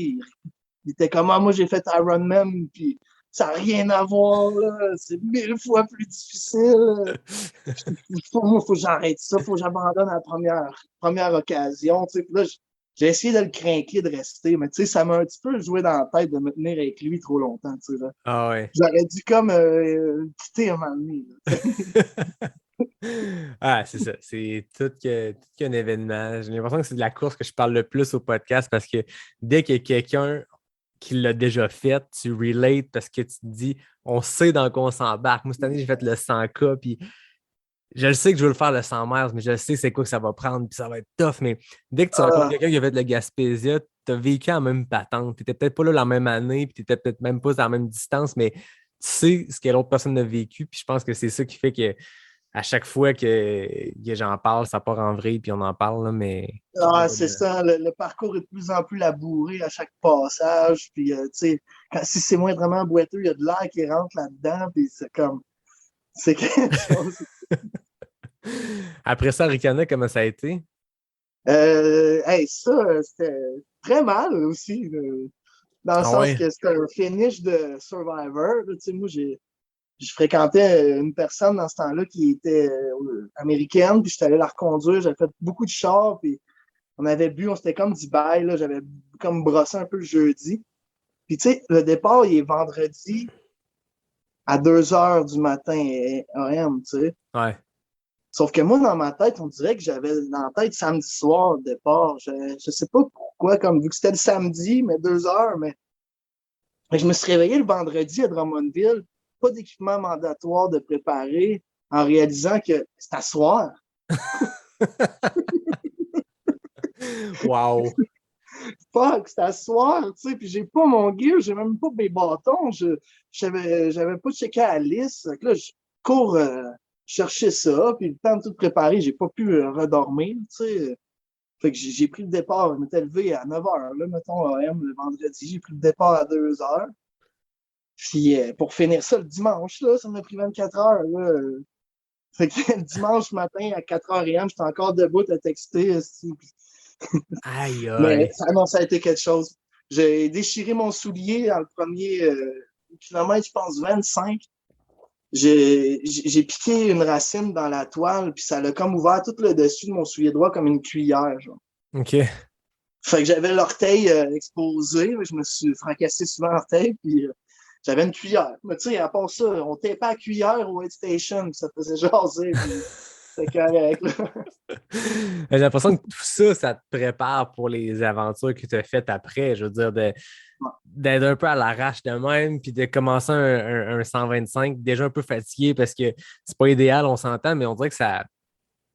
il était comme, ah, moi, j'ai fait Ironman, puis ça n'a rien à voir, là, c'est 1000 fois plus difficile. Moi, faut que j'arrête ça, faut que j'abandonne à la première occasion, tu sais. Puis là, j'ai essayé de le craquer, de rester, mais tu sais, ça m'a un petit peu joué dans la tête de me tenir avec lui trop longtemps, tu sais. Là. Ah ouais. J'aurais dû comme quitter un moment donné. Ah, c'est ça. C'est tout qu'un événement. J'ai l'impression que c'est de la course que je parle le plus au podcast parce que dès qu'il y a quelqu'un qui l'a déjà fait, tu relates parce que tu te dis, on sait dans quoi on s'embarque. Moi, cette année, j'ai fait le 100K, puis je le sais que je veux le faire le 100 miles, mais je sais c'est quoi que ça va prendre, puis ça va être tough. Mais dès que tu rencontres quelqu'un qui a fait de la Gaspésia, tu as vécu en même patente. Tu n'étais peut-être pas là la même année, puis tu n'étais peut-être même pas à la même distance, mais tu sais ce que l'autre personne a vécu, puis je pense que c'est ça qui fait que à chaque fois que j'en parle, ça part en vrai, puis on en parle, là, mais... Ah, c'est ça, le parcours est de plus en plus labouré à chaque passage, puis tu sais, si c'est moindrement boiteux, il y a de l'air qui rentre là-dedans, puis c'est comme... C'est quelque chose. Après ça, Ricana, comment ça a été? Hey, ça, c'était très mal aussi, dans le sens que c'était un finish de Survivor. Là, tu sais, moi, je fréquentais une personne dans ce temps-là qui était américaine, puis j'étais allé la reconduire, j'avais fait beaucoup de chars, puis on avait bu, on s'était comme dit bye, là, j'avais comme brossé un peu le jeudi. Puis tu sais, le départ, il est vendredi à 2 heures du matin AM, tu sais. Ouais. Sauf que moi, dans ma tête, on dirait que j'avais dans la tête samedi soir, le départ. Je sais pas pourquoi, comme vu que c'était le samedi, mais 2 heures, mais je me suis réveillé le vendredi à Drummondville, pas d'équipement mandatoire de préparer, en réalisant que c'est à soir. Wow! Fuck, c'est à soir, tu sais, puis j'ai pas mon gear, j'ai même pas mes bâtons, j'avais pas checké à la liste. Fait que là, je cours chercher ça, puis le temps de tout préparer, j'ai pas pu redormir, tu sais. Fait que j'ai pris le départ, je m'étais levé à 9 heures, là, mettons, AM, le vendredi, j'ai pris le départ à 2 heures. Puis pour finir ça le dimanche, là, ça m'a pris 24 heures, là. Fait que le dimanche matin, à 4 heures AM, j'étais encore debout à texter, Aïe, mais aïe! ça a été quelque chose. J'ai déchiré mon soulier dans le premier kilomètre, je pense, 25. J'ai piqué une racine dans la toile, puis ça l'a comme ouvert tout le dessus de mon soulier droit comme une cuillère, genre. OK. Fait que j'avais l'orteil exposé, je me suis fracassé souvent l'orteil, puis j'avais une cuillère. Mais tu sais, à part ça, on tapait à cuillère au Head Station, puis ça faisait jaser, puis c'était correct, là. J'ai l'impression que tout ça, ça te prépare pour les aventures que tu as faites après. Je veux dire, d'être un peu à l'arrache de même, puis de commencer un 125 déjà un peu fatigué parce que c'est pas idéal, on s'entend, mais on dirait que ça.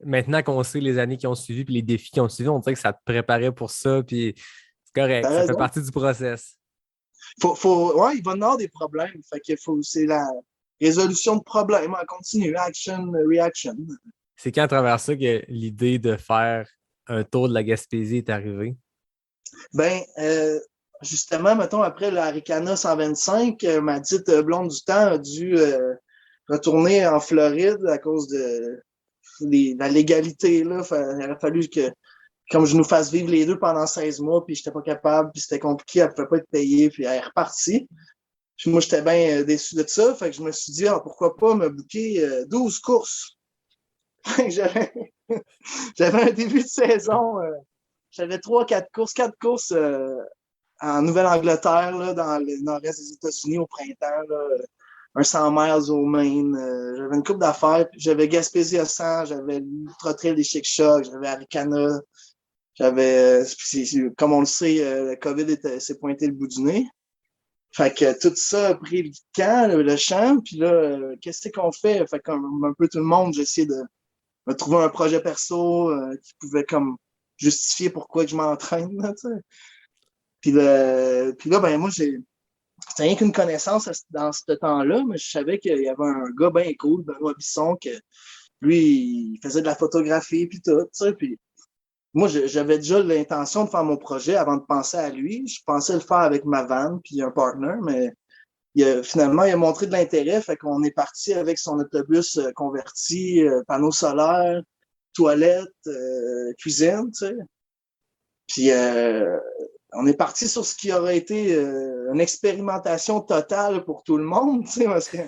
Maintenant qu'on sait les années qui ont suivi puis les défis qui ont suivi, on dirait que ça te préparait pour ça, puis c'est correct, T'as ça fait raison. partie du process. Ouais, il va y avoir des problèmes. Fait que c'est la résolution de problèmes en continu. Action, reaction. C'est quand à travers ça que l'idée de faire un tour de la Gaspésie est arrivée. Ben, justement, mettons, après le Haricana 125, ma dite blonde du temps a dû retourner en Floride à cause de la légalité. Là. Il aurait fallu que comme je nous fasse vivre les deux pendant 16 mois, puis j'étais pas capable, puis c'était compliqué, elle pouvait pas être payée, puis elle est repartie. Puis moi, j'étais bien déçu de ça, fait que je me suis dit, pourquoi pas me booker 12 courses. j'avais, j'avais un début de saison, j'avais 4 courses en Nouvelle-Angleterre, là, dans le nord-est des États-Unis au printemps, là, un 100 miles au Maine. J'avais une coupe d'affaires, puis j'avais Gaspésie à 100, j'avais l'Ultra Trail des Chic Chocs, j'avais Arikana. J'avais, comme on le sait, le COVID s'est pointé le bout du nez. Fait que tout ça a pris le camp, le champ, puis là, qu'est-ce qu'on fait? Fait comme un peu tout le monde, j'ai essayé de me trouver un projet perso qui pouvait comme justifier pourquoi je m'entraîne, là, tu sais. Puis là, ben moi, c'était rien qu'une connaissance dans ce temps-là, mais je savais qu'il y avait un gars bien cool, Benoît Bisson, que lui, il faisait de la photographie, puis tout, tu sais, puis moi, j'avais déjà l'intention de faire mon projet avant de penser à lui. Je pensais le faire avec ma vanne puis un partner, mais finalement, il a montré de l'intérêt. Fait qu'on est parti avec son autobus converti, panneaux solaires, toilettes, cuisine, tu sais. Puis on est parti sur ce qui aurait été une expérimentation totale pour tout le monde, tu sais, parce que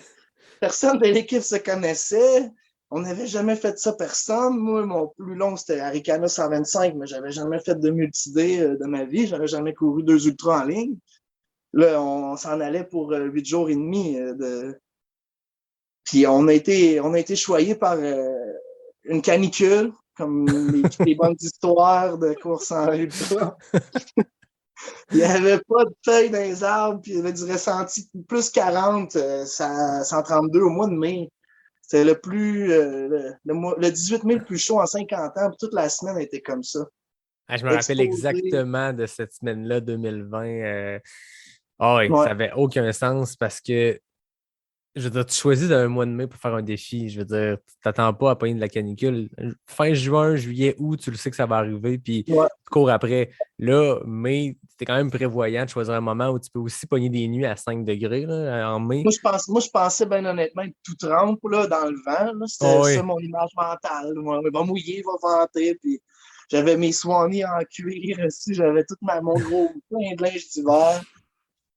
personne de l'équipe se connaissait. On n'avait jamais fait ça, personne. Moi, mon plus long, c'était Arikana 125, mais j'avais jamais fait de multi-D de ma vie. J'avais jamais couru 2 ultras en ligne. Là, on s'en allait pour 8 jours et demi. Puis on a été choyés par une canicule, comme les bonnes histoires de course en ultra. Il n'y avait pas de feuilles dans les arbres, puis il y avait du ressenti plus 40, 132 au mois de mai. C'était le 18 mai le plus chaud en 50 ans, puis toute la semaine a été comme ça. Je me rappelle exactement de cette semaine-là, 2020. Oui, ouais. Ça n'avait aucun sens parce que, je veux dire, tu choisis d'un mois de mai pour faire un défi. Je veux dire, tu t'attends pas à pogner de la canicule. Fin juin, juillet, août, tu le sais que ça va arriver, puis tu cours après. Là, mai, tu es quand même prévoyant de choisir un moment où tu peux aussi pogner des nuits à 5 degrés là, en mai. Moi, je pensais bien honnêtement être tout trempe là, dans le vent. Là. C'était ça mon image mentale. Moi, il va mouiller, il va vanter. Puis j'avais mes soignées en cuir aussi. J'avais tout mon gros plein de linge d'hiver.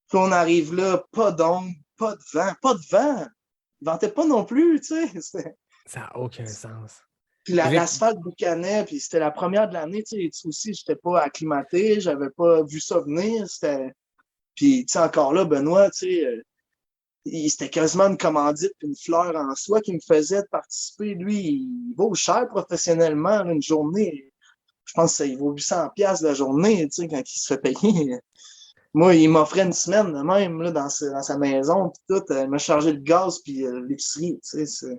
Puis on arrive là, pas d'ombre, pas de vent, pas de vent. Il ventait pas non plus, tu sais. Ça n'a aucun sens. Puis l'asphalte boucanait, puis c'était la première de l'année, tu sais aussi, j'étais pas acclimaté, j'avais pas vu ça venir. Puis, tu sais, encore là, Benoît, tu sais, c'était quasiment une commandite puis une fleur en soi qui me faisait participer. Lui, il vaut cher professionnellement, là, une journée. Je pense qu'il vaut 800$ la journée, tu sais, quand il se fait payer. Moi, il m'offrait une semaine de même là, dans sa maison, puis tout. Il m'a chargé le gaz puis l'épicerie, tu sais.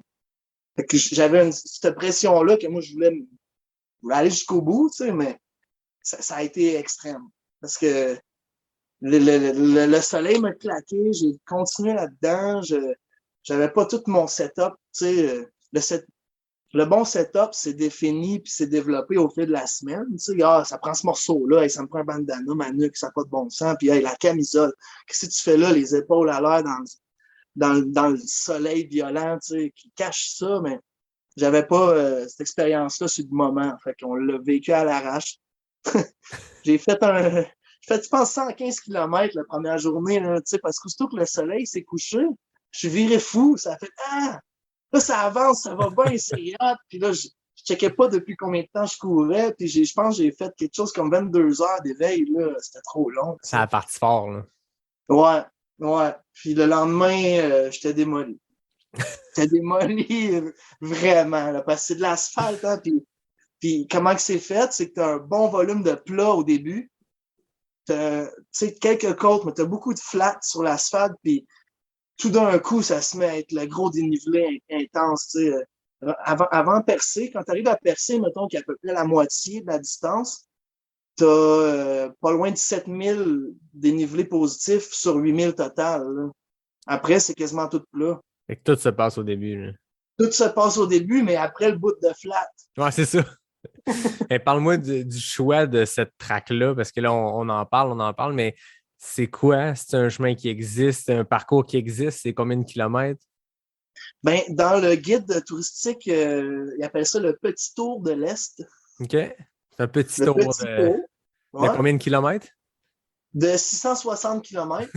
Fait que j'avais cette pression-là que moi, je voulais aller jusqu'au bout, tu sais, mais ça a été extrême. Parce que le soleil m'a claqué, j'ai continué là-dedans, j'avais pas tout mon setup, tu sais, le bon setup, c'est défini puis c'est développé au fil de la semaine. Tu sais, ça prend ce morceau-là, ça me prend un bandana, ma nuque, ça n'a pas de bon sens, puis la camisole. Qu'est-ce que tu fais là, les épaules à l'air dans le soleil violent, tu sais, qui cache ça, mais j'avais pas cette expérience-là sur le moment. Fait qu'on l'a vécu à l'arrache. J'ai fait, je pense, 115 km la première journée, là, tu sais, parce qu'aussitôt que le soleil s'est couché, je suis viré fou. Ça a fait là, ça avance, ça va bien, c'est hot. Puis là, je checkais pas depuis combien de temps je courais. Puis je pense que j'ai fait quelque chose comme 22 heures d'éveil. Là. C'était trop long. Ça a parti fort, là. Ouais. Puis le lendemain, j'étais démoli. J'étais démoli vraiment, là, parce que c'est de l'asphalte. Hein, puis comment que c'est fait? C'est que tu as un bon volume de plat au début. t'as, tu sais, quelques côtes, mais t'as beaucoup de flats sur l'asphalte, puis tout d'un coup, ça se met à être le gros dénivelé intense, tu sais. Avant percer, quand tu arrives à percer, mettons qu'il y a à peu près la moitié de la distance, t'as pas loin de 7000 dénivelés positifs sur 8000 total, là. Après, c'est quasiment tout plat. Fait que tout se passe au début. Là. Tout se passe au début, mais après le bout de flat. Ouais, c'est ça. Et parle-moi du choix de cette track-là, parce que là, on en parle, mais c'est quoi? C'est un chemin qui existe, c'est un parcours qui existe, c'est combien de kilomètres? Ben, dans le guide touristique, ils appellent ça le Petit Tour de l'Est. OK. C'est un petit Le tour Petit Tour, de ouais, combien de kilomètres? de 660 km.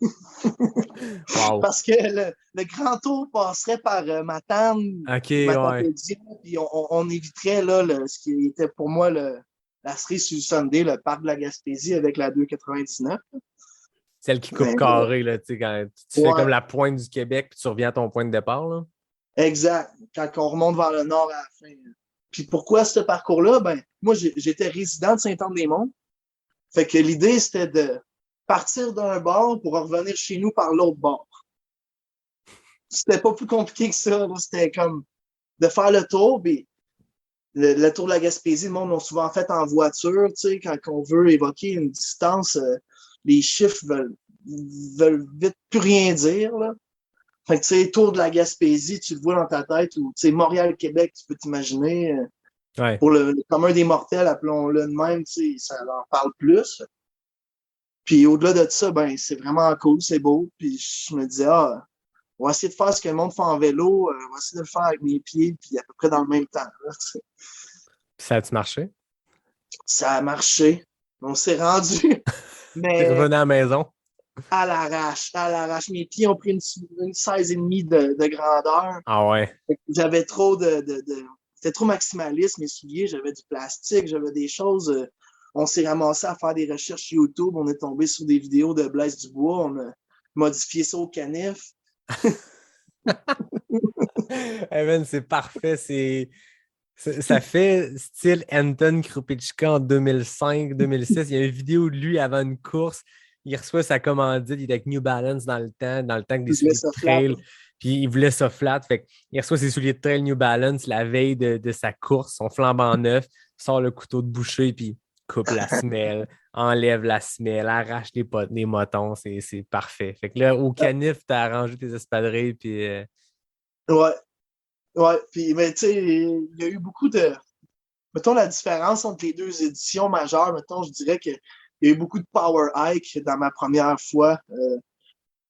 Wow. Parce que le grand tour passerait par Matane, OK, ouais. Matapédia, puis on éviterait là, ce qui était pour moi la cerise sur le sundae, le parc de la Gaspésie avec la 2,99. Celle qui coupe Mais, carré, là, tu sais, quand tu fais comme ouais, la pointe du Québec, puis tu reviens à ton point de départ, là. exact. Quand on remonte vers le nord à la fin. Puis pourquoi ce parcours-là? Ben, moi, j'étais résident de Saint-Anne-des-Monts. Fait que l'idée, c'était de partir d'un bord pour revenir chez nous par l'autre bord. C'était pas plus compliqué que ça. Là. C'était comme de faire le tour. Puis le tour de la Gaspésie, le monde l'a souvent fait en voiture. Tu sais, quand on veut évoquer une distance, les chiffres veulent vite plus rien dire. Là. Fait que, tu sais, tour de la Gaspésie, tu le vois dans ta tête, ou, tu sais, Montréal-Québec, tu peux t'imaginer. Ouais. Pour le commun des mortels, appelons-le de même, tu sais, ça en parle plus. Puis au-delà de ça, ben, c'est vraiment cool, c'est beau. Puis je me disais, on va essayer de faire ce que le monde fait en vélo, on va essayer de le faire avec mes pieds, puis à peu près dans le même temps. Là, Puis ça a-tu marché? ça a marché. On s'est rendu, T'es mais revenu à la maison? à l'arrache, à l'arrache. Mes pieds ont pris une 16,5 de grandeur. Ah ouais. J'avais trop C'était trop maximaliste, mes souliers. J'avais du plastique, j'avais des choses. On s'est ramassé à faire des recherches YouTube. On est tombé sur des vidéos de Blaise Dubois. On a modifié ça au canif. Evan, c'est parfait. Ça fait style Anton Krupicka en 2005-2006. Il y a une vidéo de lui avant une course. Il reçoit sa commandite. Il est avec New Balance dans le temps que des souliers de trail. Puis il voulait ça flat. Fait il reçoit ses souliers de trail New Balance la veille de sa course, son flambant neuf, sort le couteau de boucher, puis coupe la semelle, enlève la semelle, arrache les motons. C'est parfait. Fait que là, au canif, tu as arrangé tes espadrilles. Puis, Ouais. Ouais. Puis, mais tu sais, il y a eu beaucoup de. Mettons la différence entre les deux éditions majeures. Mettons, je dirais qu'il y a eu beaucoup de power hike dans ma première fois.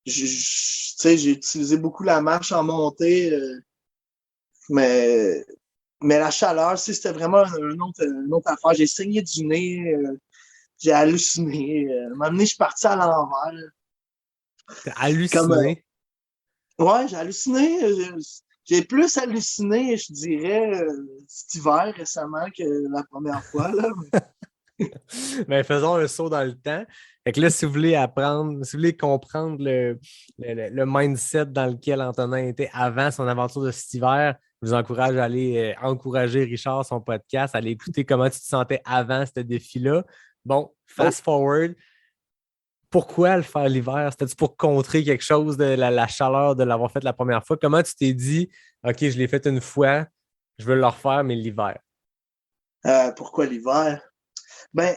Tu sais, j'ai utilisé beaucoup la marche en montée, mais la chaleur, c'était vraiment une autre affaire. J'ai saigné du nez, j'ai halluciné. À un moment donné, je suis parti à l'envers. t'as Comme, halluciné. ouais, j'ai halluciné. J'ai plus halluciné, je dirais, cet hiver récemment que la première fois. Là. Mais faisons un saut dans le temps. Fait que là, si vous voulez apprendre, si vous voulez comprendre le mindset dans lequel Antonin était avant son aventure de cet hiver, je vous encourage à aller encourager Richard, son podcast, à aller écouter comment tu te sentais avant ce défi-là. Bon, fast forward. Pourquoi le faire l'hiver? C'était-tu pour contrer quelque chose de la chaleur de l'avoir fait la première fois? Comment tu t'es dit, OK, je l'ai fait une fois, je veux le refaire, mais l'hiver? Pourquoi l'hiver? Ben,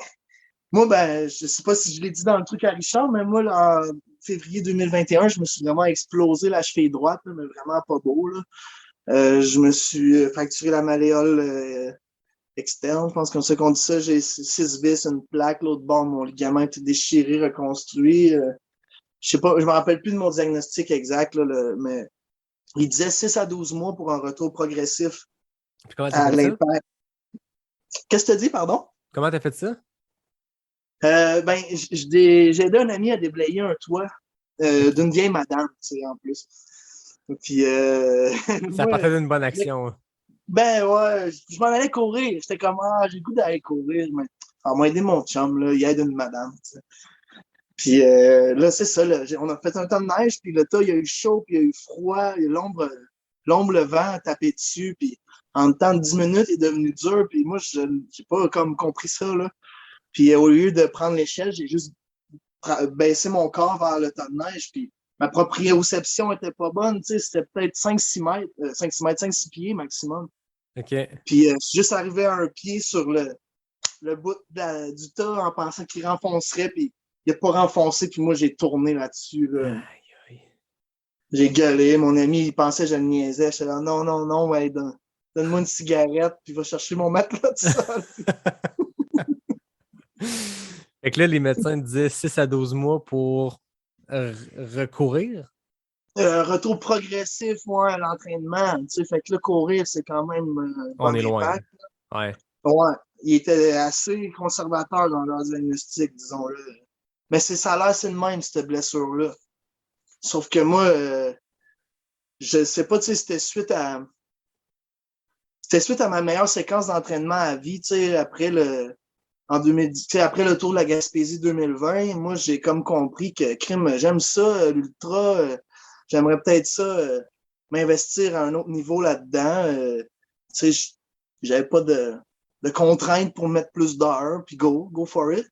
moi, je sais pas si je l'ai dit dans le truc à Richard, mais moi, là, en février 2021, je me suis vraiment explosé la cheville droite, là, mais vraiment pas beau. Là. Je me suis fracturé la malléole externe, je pense comme ça qu'on dit ça. J'ai 6 vis, une plaque, l'autre bord, mon ligament a été déchiré, reconstruit. Je sais pas, je me rappelle plus de mon diagnostic exact, là, mais il disait 6 à 12 mois pour un retour progressif Puis comment t'as à fait ça? l'impact. Qu'est-ce que tu as dit, pardon? Comment t'as fait ça? J'ai aidé un ami à déblayer un toit d'une vieille madame, tu sais, en plus. Puis, Ça moi, partait d'une bonne action. ben ouais, je m'en allais courir. J'étais comme, j'ai le goût d'aller courir. Mais, on m'a aidé mon chum, là, il aide une madame, tu sais. Puis là, c'est ça, là, on a fait un temps de neige, puis le tas, il y a eu chaud, puis il y a eu froid, il y a l'ombre, le vent a tapé dessus, puis en temps de 10 minutes, il est devenu dur, puis moi, j'ai pas comme compris ça, là. Puis au lieu de prendre l'échelle, j'ai juste baissé mon corps vers le tas de neige. Puis ma proprioception était pas bonne. Tu sais, c'était peut-être 5-6 mètres, 5-6 mètres, 5-6 pieds maximum. OK. Puis je suis juste arrivé à un pied sur le bout du tas en pensant qu'il renfoncerait. Puis il n'a pas renfoncé. Puis moi, j'ai tourné là-dessus. Là. Aïe, aïe. J'ai gueulé. Mon ami, il pensait que je le niaisais. J'étais là, non, non, non, ouais, donne-moi une cigarette. Puis va chercher mon matelas tout seul. Fait que là, les médecins disaient 6 à 12 mois pour recourir. Retour progressif, ouais, à l'entraînement. Tu sais, fait que là, courir, c'est quand même On bon est loin. impact. Ouais. Ouais, il était assez conservateur dans leur diagnostic, disons-le. Mais ça a l'air, c'est le même, cette blessure-là. Sauf que moi, je sais pas, tu sais, c'était suite à ma meilleure séquence d'entraînement à vie, tu sais, après le Tour de la Gaspésie 2020. Moi, j'ai comme compris que, crime, j'aime ça, l'ultra, j'aimerais peut-être ça, m'investir à un autre niveau là-dedans. Tu sais, j'avais pas de contraintes pour mettre plus d'heures, puis go for it.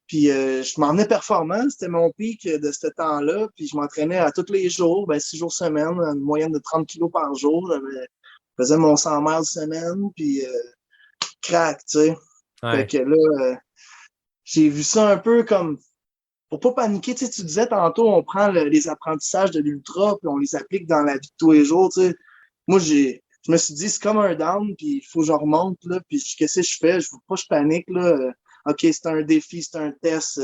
Puis je m'en venais performant, c'était mon pic de ce temps-là, puis je m'entraînais à tous les jours, 6 jours semaine, une moyenne de 30 kilos par jour. Je faisais mon 100 miles semaine, puis crack, tu sais. Ouais. Fait que là, j'ai vu ça un peu comme, pour pas paniquer, tu sais, tu disais tantôt, on prend les apprentissages de l'ultra, puis on les applique dans la vie de tous les jours, tu sais. Moi, je me suis dit, c'est comme un down, puis il faut que je remonte, là, puis qu'est-ce que je fais? Je veux pas que je panique, là. OK, c'est un défi, c'est un test.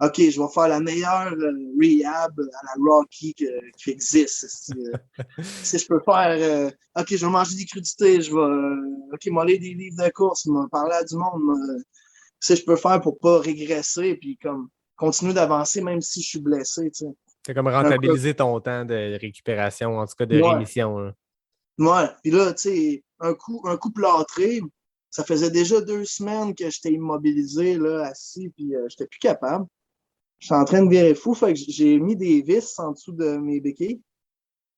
OK, je vais faire la meilleure rehab à la Rocky qui existe. Si je peux faire... OK, je vais manger des crudités, je vais... OK, m'aller des livres de course, me parler à du monde. Si je peux faire pour pas régresser, puis comme continuer d'avancer même si je suis blessé, tu sais. C'est comme rentabiliser ton temps de récupération, en tout cas de Ouais. rémission. Là. Ouais, puis là, tu sais, un coup plâtré, ça faisait déjà 2 semaines que j'étais immobilisé, là, assis, puis j'étais plus capable. J'étais en train de virer fou, fait que j'ai mis des vis en dessous de mes béquilles.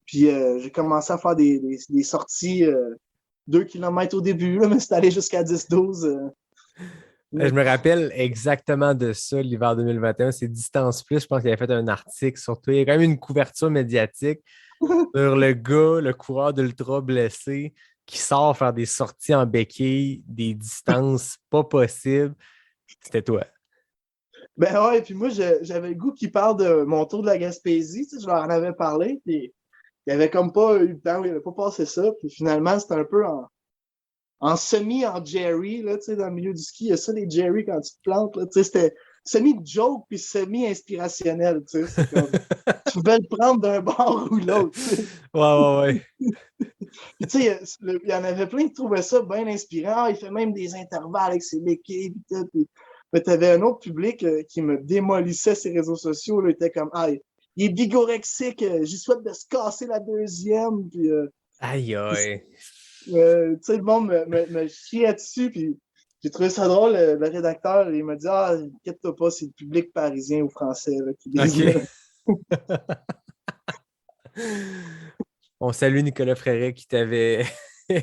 Puis j'ai commencé à faire des sorties 2 km au début, là, mais c'est allé jusqu'à 10-12. Je me rappelle exactement de ça, l'hiver 2021. C'est Distance Plus. Je pense qu'il avait fait un article sur toi. Il y a quand même une couverture médiatique sur le gars, le coureur d'ultra blessé, qui sort faire des sorties en béquille, des distances pas possibles. C'était toi. Ben ouais, puis moi, j'avais le goût qu'il parle de mon tour de la Gaspésie. Tu sais, je leur en avais parlé, puis il avait comme pas eu le temps, il avait pas passé ça. Puis finalement, c'était un peu en Jerry, là, tu sais, dans le milieu du ski. Il y a ça, les Jerry, quand tu te plantes, là, tu sais, c'était semi-joke puis semi-inspirationnel, tu sais. C'est comme, tu pouvais le prendre d'un bord ou l'autre, tu sais. Ouais. Puis, tu sais, il y en avait plein qui trouvaient ça bien inspirant. Il fait même des intervalles avec ses béquilles, puis tout. Puis, mais tu avais un autre public qui me démolissait ses réseaux sociaux. Là, il était comme, ah, il est bigorexique, j'y souhaite de se casser la deuxième. Puis, aïe. tu sais, le monde me chiait dessus. Puis, j'ai trouvé ça drôle. Le rédacteur, il m'a dit, ah, inquiète-toi pas, c'est le public parisien ou français là, qui disait. OK. On salue Nicolas Fréret qui t'avait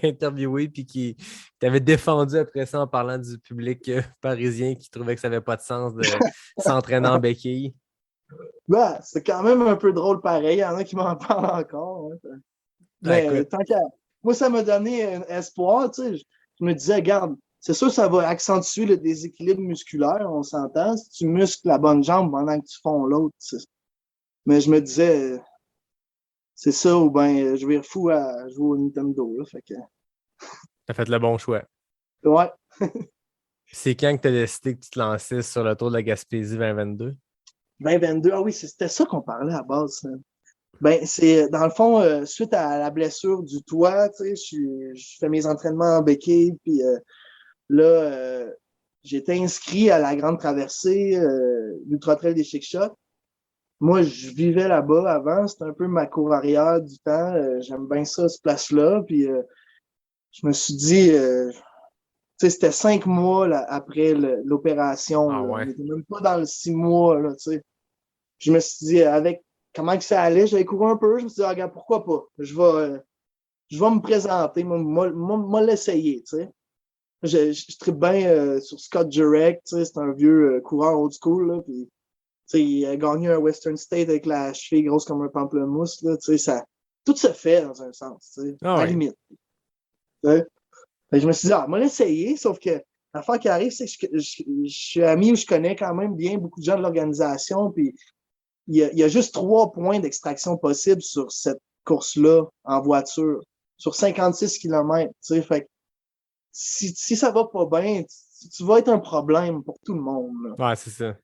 interviewé puis qui t'avait défendu après ça en parlant du public parisien qui trouvait que ça n'avait pas de sens de s'entraîner en béquille. Ben, c'est quand même un peu drôle pareil. Il y en a qui m'en parlent encore. Hein. Mais tant qu'à... Moi, ça m'a donné un espoir. Tu sais, je me disais, regarde, c'est sûr que ça va accentuer le déséquilibre musculaire, on s'entend. Si tu muscles la bonne jambe pendant que tu fonds l'autre. Mais je me disais... c'est ça, ou bien je vais fou à jouer au Nintendo. Là, fait que... T'as fait le bon choix. Ouais. C'est quand que tu as décidé que tu te lançais sur le Tour de la Gaspésie 2022? 2022, ah oui, c'était ça qu'on parlait à base. Hein. Ben, c'est dans le fond, suite à la blessure du toit, tu sais, je fais mes entraînements en béquille, puis là, j'ai été inscrit à la grande traversée l'Ultra Trail des Chic-Chocs. Moi, je vivais là-bas avant, c'était un peu ma cour arrière du temps. J'aime bien ça, cette place-là. Puis je me suis dit, tu sais, c'était 5 mois là, après l'opération. Ah, là. ouais. On n'était même pas dans le 6 mois, là, tu sais. Je me suis dit, avec comment que ça allait, j'avais couru un peu. Je me suis dit, ah, regarde, pourquoi pas? Je vais me présenter, moi l'essayer, tu sais. Je tripe bien sur Scott Jurek, c'est un vieux coureur old school, là, puis il a gagné un Western State avec la cheville grosse comme un pamplemousse, là, tout se fait dans un sens, à la limite. Je me suis dit, moi l'essayer, sauf que l'affaire qui arrive, c'est que je suis ami ou je connais quand même bien beaucoup de gens de l'organisation, puis il y a juste 3 points d'extraction possibles sur cette course-là en voiture, sur 56 km. Fait que si ça va pas bien, tu vas être un problème pour tout le monde. Là. Ouais, c'est ça.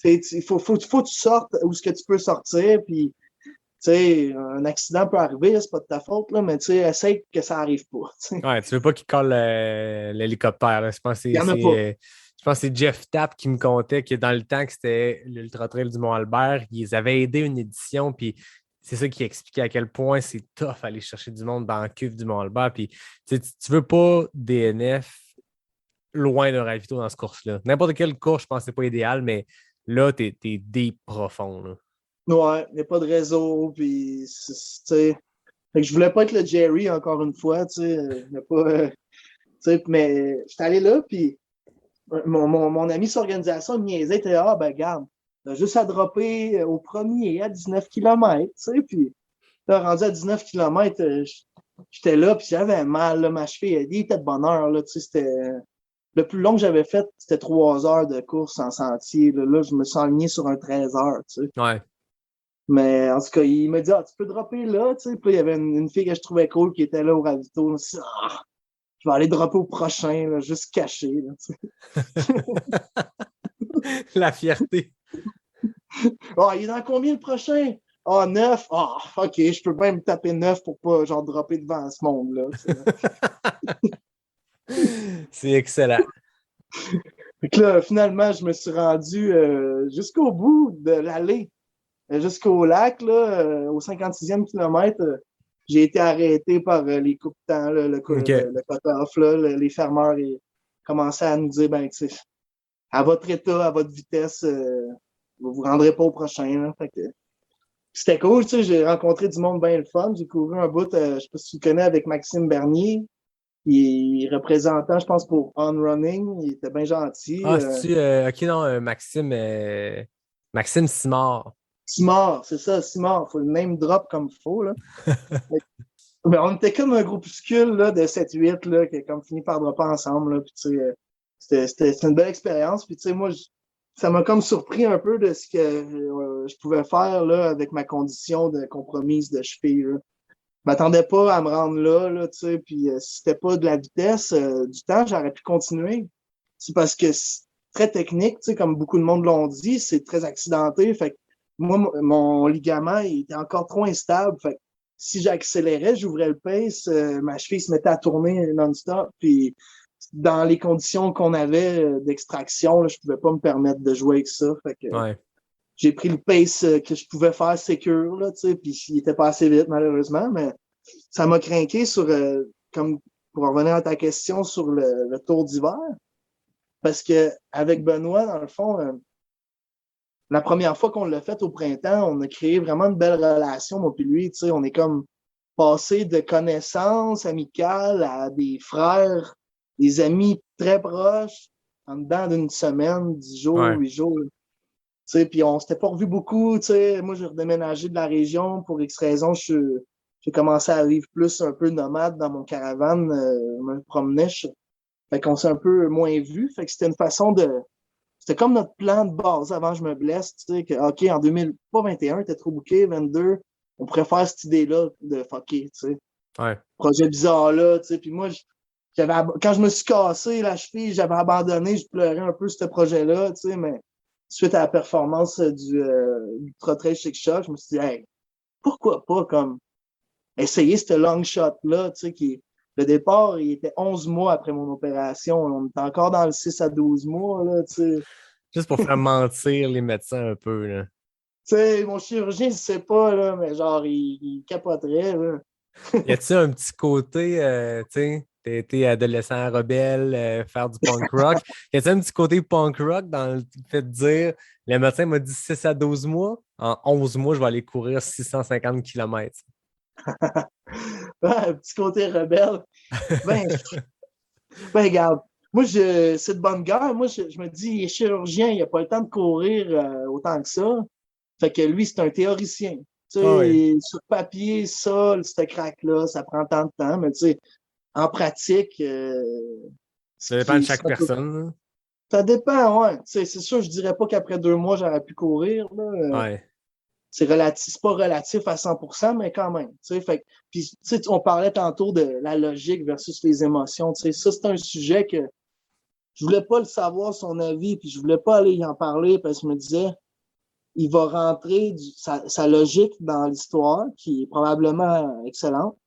Il faut que tu sortes où est-ce que tu peux sortir, puis un accident peut arriver, là, c'est pas de ta faute, là, mais essaye que ça arrive pas. T'sais. Ouais, tu veux pas qu'il colle l'hélicoptère. Là. Je pense que c'est Jeff Tapp qui me contait que dans le temps que c'était l'Ultra Trail du Mont-Albert, ils avaient aidé une édition, puis c'est ça qui expliquait à quel point c'est tough aller chercher du monde dans la cuve du Mont-Albert. Puis tu veux pas DNF loin d'un ravito dans cette course-là. N'importe quelle course, je pense que c'est pas idéal, mais là, t'es deep profond. Là. Ouais, il n'y a pas de réseau, puis fait que je voulais pas être le Jerry encore une fois, mais j'étais allé là, puis mon ami sur l'organisation me niaisait, il était ben regarde, t'as juste à dropper au premier à 19 km, puis là, rendu à 19 km, j'étais là, puis j'avais mal, là, ma cheville, elle était de bonne heure, là, c'était... Le plus long que j'avais fait, c'était 3 heures de course en sentier. Là, je me suis aligné sur un 13 heures, Ouais. Mais en tout cas, il m'a dit, tu peux dropper là, Puis là, il y avait une fille que je trouvais cool qui était là au ravito. Je me suis dit, je vais aller dropper au prochain, là, juste caché, La fierté. Il est dans combien le prochain? 9. OK, je peux bien me taper 9 pour pas, dropper devant ce monde-là. C'est excellent. Fait que là, finalement, je me suis rendu jusqu'au bout de l'allée, jusqu'au lac, là, au 56e kilomètre. J'ai été arrêté par les coupe-temps, le cut-off, les fermeurs commençaient à nous dire, à votre état, à votre vitesse, vous vous rendrez pas au prochain. Là. Fait que, c'était cool, j'ai rencontré du monde bien le fun. J'ai couru un bout, je sais pas si tu le connais, avec Maxime Bernier. Il est représentant, je pense, pour On Running. Il était bien gentil. OK, non, Maxime Simard. Simard, c'est ça, Simard. Il faut le name drop comme il faut. Là. Mais on était comme un groupuscule là, de 7-8 là, qui a comme fini par dropper ensemble. Là, puis, c'était une belle expérience. Puis, moi, ça m'a comme surpris un peu de ce que je pouvais faire là, avec ma condition de compromise de cheville. Là. Je m'attendais pas à me rendre là, puis si c'était pas de la vitesse, du temps, j'aurais pu continuer. C'est parce que c'est très technique, comme beaucoup de monde l'ont dit, c'est très accidenté. Fait que moi, mon ligament, il était encore trop instable. Fait que si j'accélérais, j'ouvrais le pace, ma cheville se mettait à tourner non-stop. Puis dans les conditions qu'on avait d'extraction, là, je pouvais pas me permettre de jouer avec ça. Fait que j'ai pris le pace que je pouvais faire sécure, là, puis il était pas assez vite, malheureusement, mais ça m'a craqué sur, comme pour revenir à ta question sur le tour d'hiver. Parce que avec Benoît, dans le fond, la première fois qu'on l'a fait au printemps, on a créé vraiment une belle relation, moi puis lui, on est comme passé de connaissances amicales à des frères, des amis très proches, en dedans d'une semaine, 10 jours, 8 jours. Puis on s'était pas revu beaucoup. Moi, j'ai redéménagé de la région pour X raisons. J'ai commencé à vivre plus un peu nomade dans mon caravane, me promenais. Fait qu'on s'est un peu moins vu. Fait que c'était une façon de... C'était comme notre plan de base avant que je me blesse. Que, OK, en 2021, t'es trop booké, 22, on pourrait faire cette idée-là de fucker, projet bizarre-là. Puis moi, quand je me suis cassé la cheville, j'avais abandonné, je pleurais un peu ce projet-là, mais suite à la performance du Ultra Trail Chic Shock, je me suis dit, hey, pourquoi pas comme essayer ce long shot-là, qui le départ, il était 11 mois après mon opération. On était encore dans le 6 à 12 mois, là, Juste pour faire mentir les médecins un peu, là. Mon chirurgien, je sais pas, là, mais genre, il capoterait, là. Y a-t-il un petit côté, t'as été adolescent rebelle, faire du punk rock. Y a-t-il un petit côté punk rock dans le fait de dire, le médecin m'a dit 6 à 12 mois, en 11 mois, je vais aller courir 650 km. Un petit côté rebelle. Ben, regarde, Moi, c'est de bonne guerre. Moi, je me dis, il est chirurgien, il n'a pas le temps de courir autant que ça. Fait que lui, c'est un théoricien. Tu Ah ouais. sais, sur papier, ça, ce crack-là, ça prend tant de temps, mais tu sais, en pratique, Ça dépend de chaque personne. ça dépend, ouais. Tu sais, c'est sûr, je dirais pas qu'après 2 mois, j'aurais pu courir, là. Ouais. C'est pas relatif à 100%, mais quand même. Tu sais, fait, puis, tu sais, on parlait tantôt de la logique versus les émotions. Tu sais, ça, c'est un sujet que je voulais pas le savoir, son avis, puis je voulais pas aller y en parler parce que je me disais, il va rentrer sa logique dans l'histoire, qui est probablement excellente,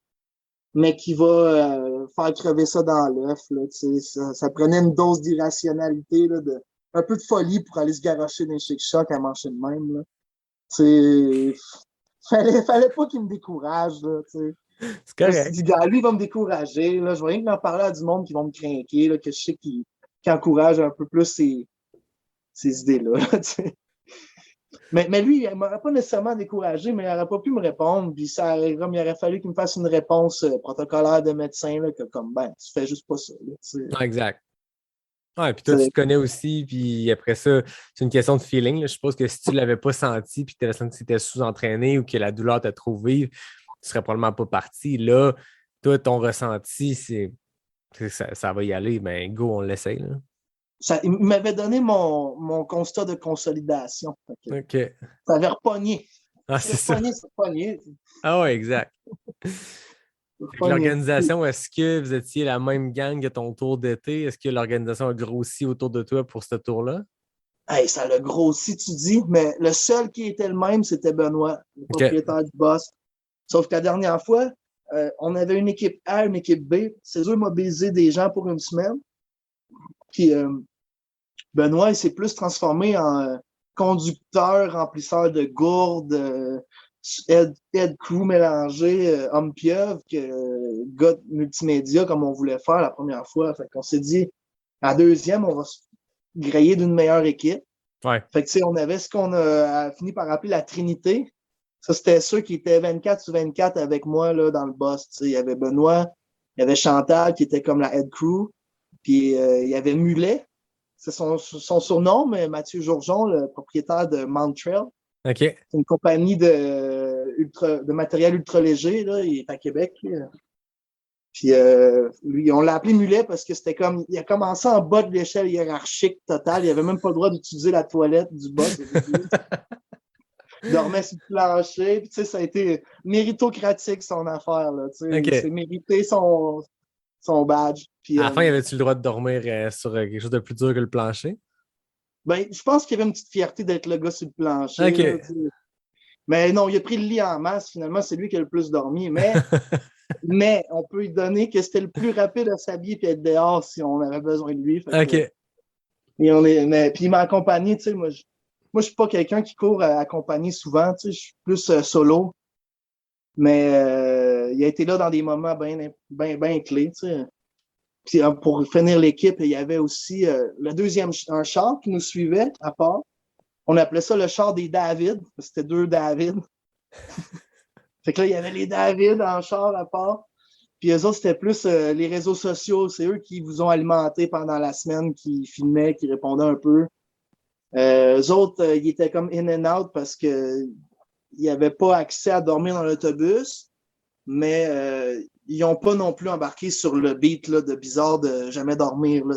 mais qui va faire crever ça dans l'œuf. Là, tu sais, ça prenait une dose d'irrationalité, là, un peu de folie pour aller se garrocher dans les chic-chocs à marcher de même. Là. Tu sais, fallait pas qu'il me décourage. Là, tu sais. C'est Je me suis correct. dit, gars, lui, il va me décourager. Là. Je vais rien que m'en parler à du monde qui vont me craquer, là, que je sais qui encourage un peu plus ces idées-là. Là, tu sais. Mais lui, il ne m'aurait pas nécessairement découragé, mais il n'aurait pas pu me répondre. Puis il aurait fallu qu'il me fasse une réponse protocolaire de médecin, là, que comme, ben, tu fais juste pas ça. Là, Ah, exact. Ouais, puis toi, tu te connais aussi, puis après ça, c'est une question de feeling. Là. Je suppose que si tu ne l'avais pas senti, puis que tu avais senti que tu étais sous-entraîné ou que la douleur t'a trop vive, tu ne serais probablement pas parti. Là, toi, ton ressenti, ça va y aller, ben go, on l'essaye. Là. Il m'avait donné mon constat de consolidation. OK. Ça avait repogné. Ah, c'est ça. Ça repogné. Ah ouais, exact. Fait que l'organisation, est-ce que vous étiez la même gang que ton tour d'été? Est-ce que l'organisation a grossi autour de toi pour ce tour-là? Hey, ça l'a grossi, tu dis, mais le seul qui était le même, c'était Benoît, le propriétaire du boss. Sauf que la dernière fois, on avait une équipe A, une équipe B. C'est eux mobiliser des gens pour une semaine. Puis Benoît, il s'est plus transformé en conducteur, remplisseur de gourdes, head crew mélangé, homme pieuvre, que gars de multimédia, comme on voulait faire la première fois. Fait qu'on s'est dit, à deuxième, on va se grailler d'une meilleure équipe. Ouais. Fait que, tu sais, on avait ce qu'on a fini par appeler la Trinité. Ça, c'était ceux qui étaient 24/24 avec moi, là, dans le boss. Tu sais, il y avait Benoît, il y avait Chantal, qui était comme la head crew, puis il y avait Mulet. C'est son surnom, mais Mathieu Jourjon, le propriétaire de Mount Trail. OK. C'est une compagnie de matériel ultra léger, là. Il est à Québec, lui. Puis lui, on l'a appelé Mulet parce que c'était comme, il a commencé en bas de l'échelle hiérarchique totale. Il avait même pas le droit d'utiliser la toilette du boss. Il dormait sur le plancher. Puis, tu sais, ça a été méritocratique, son affaire, là. Tu sais, OK. Il s'est mérité son badge. Puis, À la fin, y avait-tu le droit de dormir sur quelque chose de plus dur que le plancher? Ben, je pense qu'il y avait une petite fierté d'être le gars sur le plancher. OK. Là, mais non, il a pris le lit en masse. Finalement, c'est lui qui a le plus dormi. Mais on peut lui donner que c'était le plus rapide à s'habiller et être dehors si on avait besoin de lui. OK. Puis il m'a accompagné. Tu sais, moi, je suis pas quelqu'un qui court accompagné souvent. Tu sais, je suis plus solo. Mais il a été là dans des moments bien clés. Tu sais. Puis pour finir l'équipe, il y avait aussi un char qui nous suivait à part. On appelait ça le char des David. C'était 2 David. Fait que là, il y avait les David en char à part. Puis eux autres, c'était plus les réseaux sociaux. C'est eux qui vous ont alimenté pendant la semaine, qui filmaient, qui répondaient un peu. Eux autres, ils étaient comme in and out parce que ils n'avaient pas accès à dormir dans l'autobus, mais ils n'ont pas non plus embarqué sur le beat là, de bizarre de jamais dormir. Là,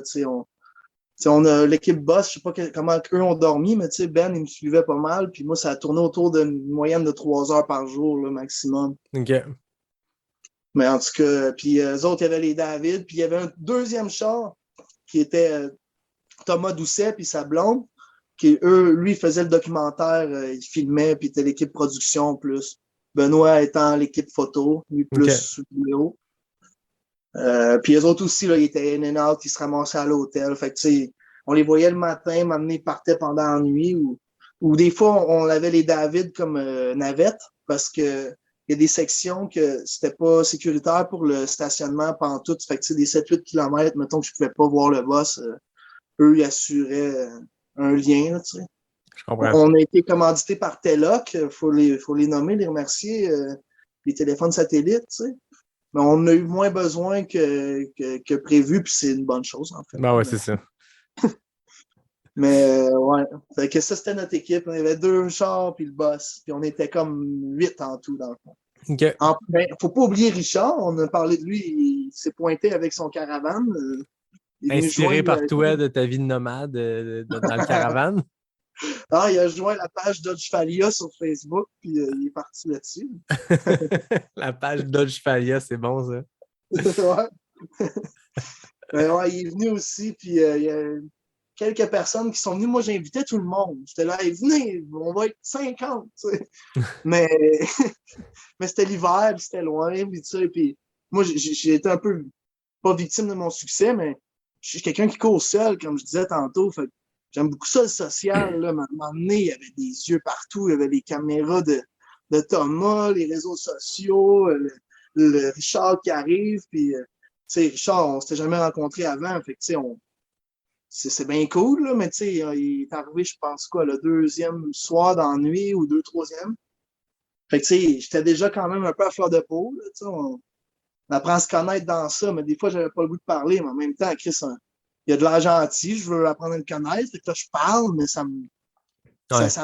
on a l'équipe boss, je sais pas comment eux ont dormi, mais Ben, il me suivait pas mal, puis moi, ça a tourné autour d'une moyenne de 3 heures par jour, là, maximum. OK. Mais en tout cas, puis eux autres, il y avait les David, puis il y avait un deuxième char qui était Thomas Doucet puis sa blonde, qui, lui, faisait le documentaire, il filmait, puis était l'équipe production plus. Benoît étant l'équipe photo, lui plus vidéo. Puis eux autres aussi, là, ils étaient in and out, ils se ramassaient à l'hôtel. Fait que, tu sais, on les voyait le matin, m'amener, ils partaient pendant la nuit. Ou des fois, on avait les David comme navettes, parce que il y a des sections que c'était pas sécuritaire pour le stationnement pantoute. Fait que, tu sais, des 7-8 km, mettons que je pouvais pas voir le boss, eux, ils assuraient un lien, là, tu sais. Je comprends. On a été commandité par Teloc, faut les nommer, les remercier, les téléphones satellites, tu sais. Mais on a eu moins besoin que prévu, puis c'est une bonne chose, en fait. Ben ouais, c'est ça. Mais ouais. Fait que ça, c'était notre équipe. On avait 2 chars, puis le boss. Puis on était comme 8 en tout, dans le fond. OK. Faut pas oublier Richard. On a parlé de lui. Il s'est pointé avec son caravane. Il est venu Inspiré joindre, par toi de ta vie de nomade dans le caravane. il a joint la page Dodge Falia sur Facebook, puis il est parti là-dessus. La page Dodge Falia, c'est bon, ça. Ouais. Mais ouais, il est venu aussi, puis il y a quelques personnes qui sont venues. Moi, j'invitais tout le monde. J'étais là, hey, venez, on va être 50, tu sais. Mais, mais c'était l'hiver, puis c'était loin, puis tu sais, puis moi, j'ai été un peu, pas victime de mon succès, mais je suis quelqu'un qui court seul, comme je disais tantôt. Fait que j'aime beaucoup ça, le social. Là. À un moment donné, il y avait des yeux partout. Il y avait les caméras de Thomas, les réseaux sociaux, le Richard qui arrive. Puis, tu sais, Richard, on s'était jamais rencontrés avant. Fait que, tu sais, c'est bien cool, là, mais tu sais, il est arrivé, je pense, quoi, le 2e soir d'ennui ou 2, 3e. Fait que, tu sais, j'étais déjà quand même un peu à fleur de peau, là, tu sais, on apprend à se connaître dans ça, mais des fois, j'avais pas le goût de parler, mais en même temps, Chris, il y a de l'air gentil, je veux apprendre à le connaître, fait que là, je parle, mais ça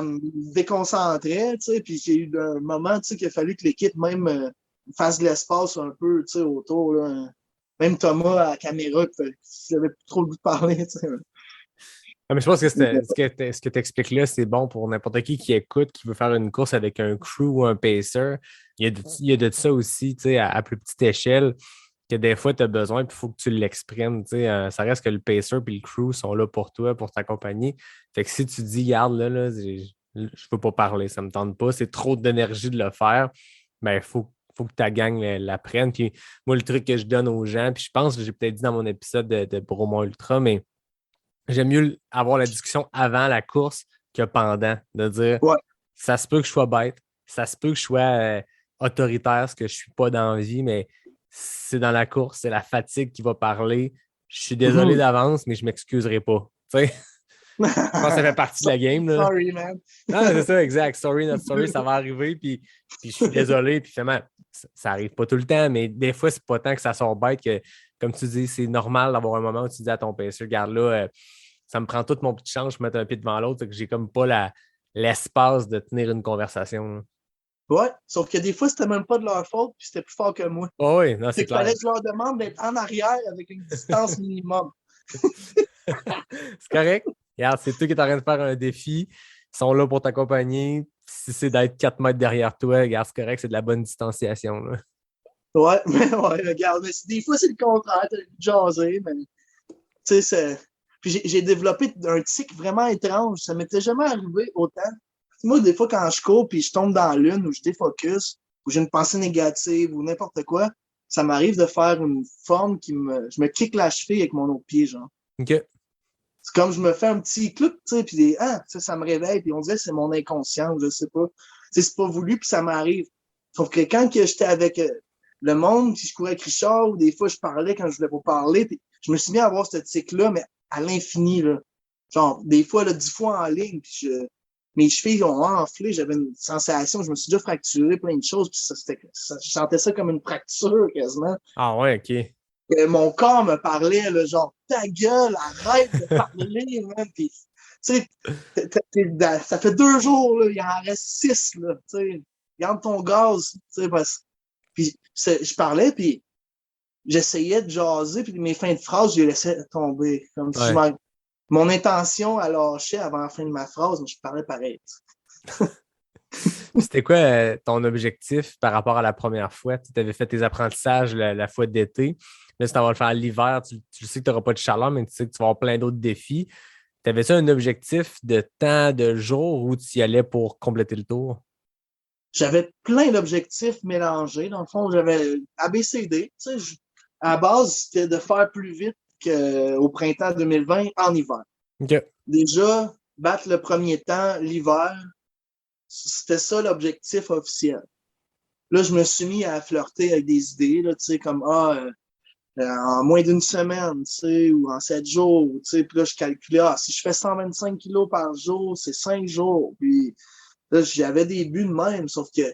me déconcentrait, tu sais, puis j'ai eu un moment, tu sais, qu'il a fallu que l'équipe même fasse de l'espace un peu, tu sais, autour, là. Même Thomas à la caméra, j'avais plus trop le goût de parler, tu sais. Mais je pense que ce que tu expliques là, c'est bon pour n'importe qui écoute, qui veut faire une course avec un crew ou un pacer. Il y a de ça aussi, tu sais, à plus petite échelle, que des fois, tu as besoin, puis il faut que tu l'exprimes. Tu sais, ça reste que le pacer et le crew sont là pour toi, pour t'accompagner. Fait que si tu dis, garde, là je ne veux pas parler, ça ne me tente pas, c'est trop d'énergie de le faire, ben, il faut que ta gang l'apprenne. Puis moi, le truc que je donne aux gens, puis je pense que j'ai peut-être dit dans mon épisode de Bromont Ultra, mais j'aime mieux avoir la discussion avant la course que pendant. De dire, Ouais. ça se peut que je sois bête, ça se peut que je sois autoritaire, ce que je ne suis pas dans la vie, mais c'est dans la course, c'est la fatigue qui va parler. Je suis désolé d'avance, mais je ne m'excuserai pas. Tu sais? Je pense que ça fait partie de la game. Là. Sorry, man. Non, c'est ça, exact. Sorry, not sorry, ça va arriver. Puis je suis désolé. Puis finalement, ça arrive pas tout le temps, mais des fois, c'est pas tant que ça sort bête que, comme tu dis, c'est normal d'avoir un moment où tu dis à ton PC, regarde là, ça me prend tout mon petit change, je mets un pied devant l'autre, que j'ai comme pas l'espace de tenir une conversation. Là. Ouais, sauf que des fois, c'était même pas de leur faute, puis c'était plus fort que moi. Oh oui, non, c'est qu'il clair. fallait que je leur demande d'être en arrière avec une distance minimum. C'est correct. Regarde, c'est toi qui es en train de faire un défi. Ils sont là pour t'accompagner. Si c'est d'être 4 mètres derrière toi, regarde, c'est correct, c'est de la bonne distanciation. Là. Ouais, mais ouais, regarde. Mais des fois, c'est le contraire. T'as le goût de jaser, mais tu sais, c'est. Puis j'ai développé un tic vraiment étrange. Ça m'était jamais arrivé autant. Moi, des fois, quand je cours puis je tombe dans l'une ou je défocus, ou j'ai une pensée négative ou n'importe quoi, ça m'arrive de faire une forme je me kick la cheville avec mon autre pied, genre. OK. C'est comme je me fais un petit cloup, tu sais, puis ça me réveille, puis on dirait que c'est mon inconscient, je sais pas. Tu sais, c'est pas voulu, puis ça m'arrive. Sauf que quand j'étais avec le monde, si je courais avec Richard, ou des fois je parlais quand je voulais pas parler, puis je me suis mis à avoir ce tic-là, mais à l'infini, là. Genre, des fois, là, 10 fois en ligne, puis mes chevilles ont enflé, j'avais une sensation, je me suis déjà fracturé plein de choses, puis je sentais ça comme une fracture quasiment. Ah ouais, OK. Mon corps me parlait, là, genre, ta gueule, arrête de parler, man. Puis, tu sais, ça fait 2 jours, là, il en reste 6, là, tu sais. Garde ton gaz, tu sais, parce puis je parlais, puis j'essayais de jaser, puis mes fins de phrase, je les laissais tomber. Comme si mon intention, elle lâchait avant la fin de ma phrase, mais je parlais pareil. C'était quoi ton objectif par rapport à la première fois? Tu avais fait tes apprentissages la fois d'été. Là, si tu vas le faire l'hiver, tu sais que tu n'auras pas de chaleur, mais tu sais que tu vas avoir plein d'autres défis. Tu avais ça un objectif de temps, de jours où tu y allais pour compléter le tour? J'avais plein d'objectifs mélangés. Dans le fond, j'avais ABCD. Tu sais, à la base, c'était de faire plus vite qu'au printemps 2020 en hiver. Okay. Déjà, battre le premier temps l'hiver, c'était ça l'objectif officiel. Là, je me suis mis à flirter avec des idées, là, tu sais, comme en moins d'une semaine, tu sais, ou en 7 jours, tu sais, puis là, je calculais, si je fais 125 kilos par jour, c'est 5 jours, puis là, j'avais des buts de même, sauf que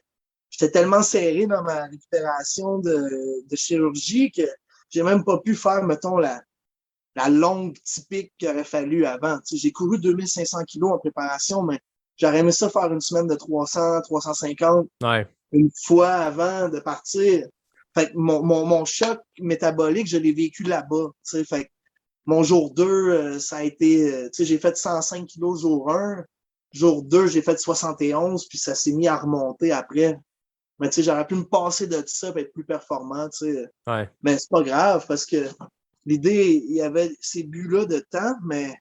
j'étais tellement serré dans ma récupération de chirurgie que j'ai même pas pu faire, mettons, la longue typique qu'il aurait fallu avant. Tu sais, j'ai couru 2500 kilos en préparation, mais j'aurais aimé ça faire une semaine de 300, 350 Ouais. une fois avant de partir. Fait que mon choc métabolique, je l'ai vécu là-bas. Tu sais, fait que mon jour 2, ça a été, tu sais, j'ai fait 105 kilos jour 1. Jour 2, j'ai fait 71, puis ça s'est mis à remonter après. Mais tu sais, j'aurais pu me passer de ça et être plus performant, tu sais. Ouais. Mais c'est pas grave parce que l'idée, il y avait ces buts-là de temps, mais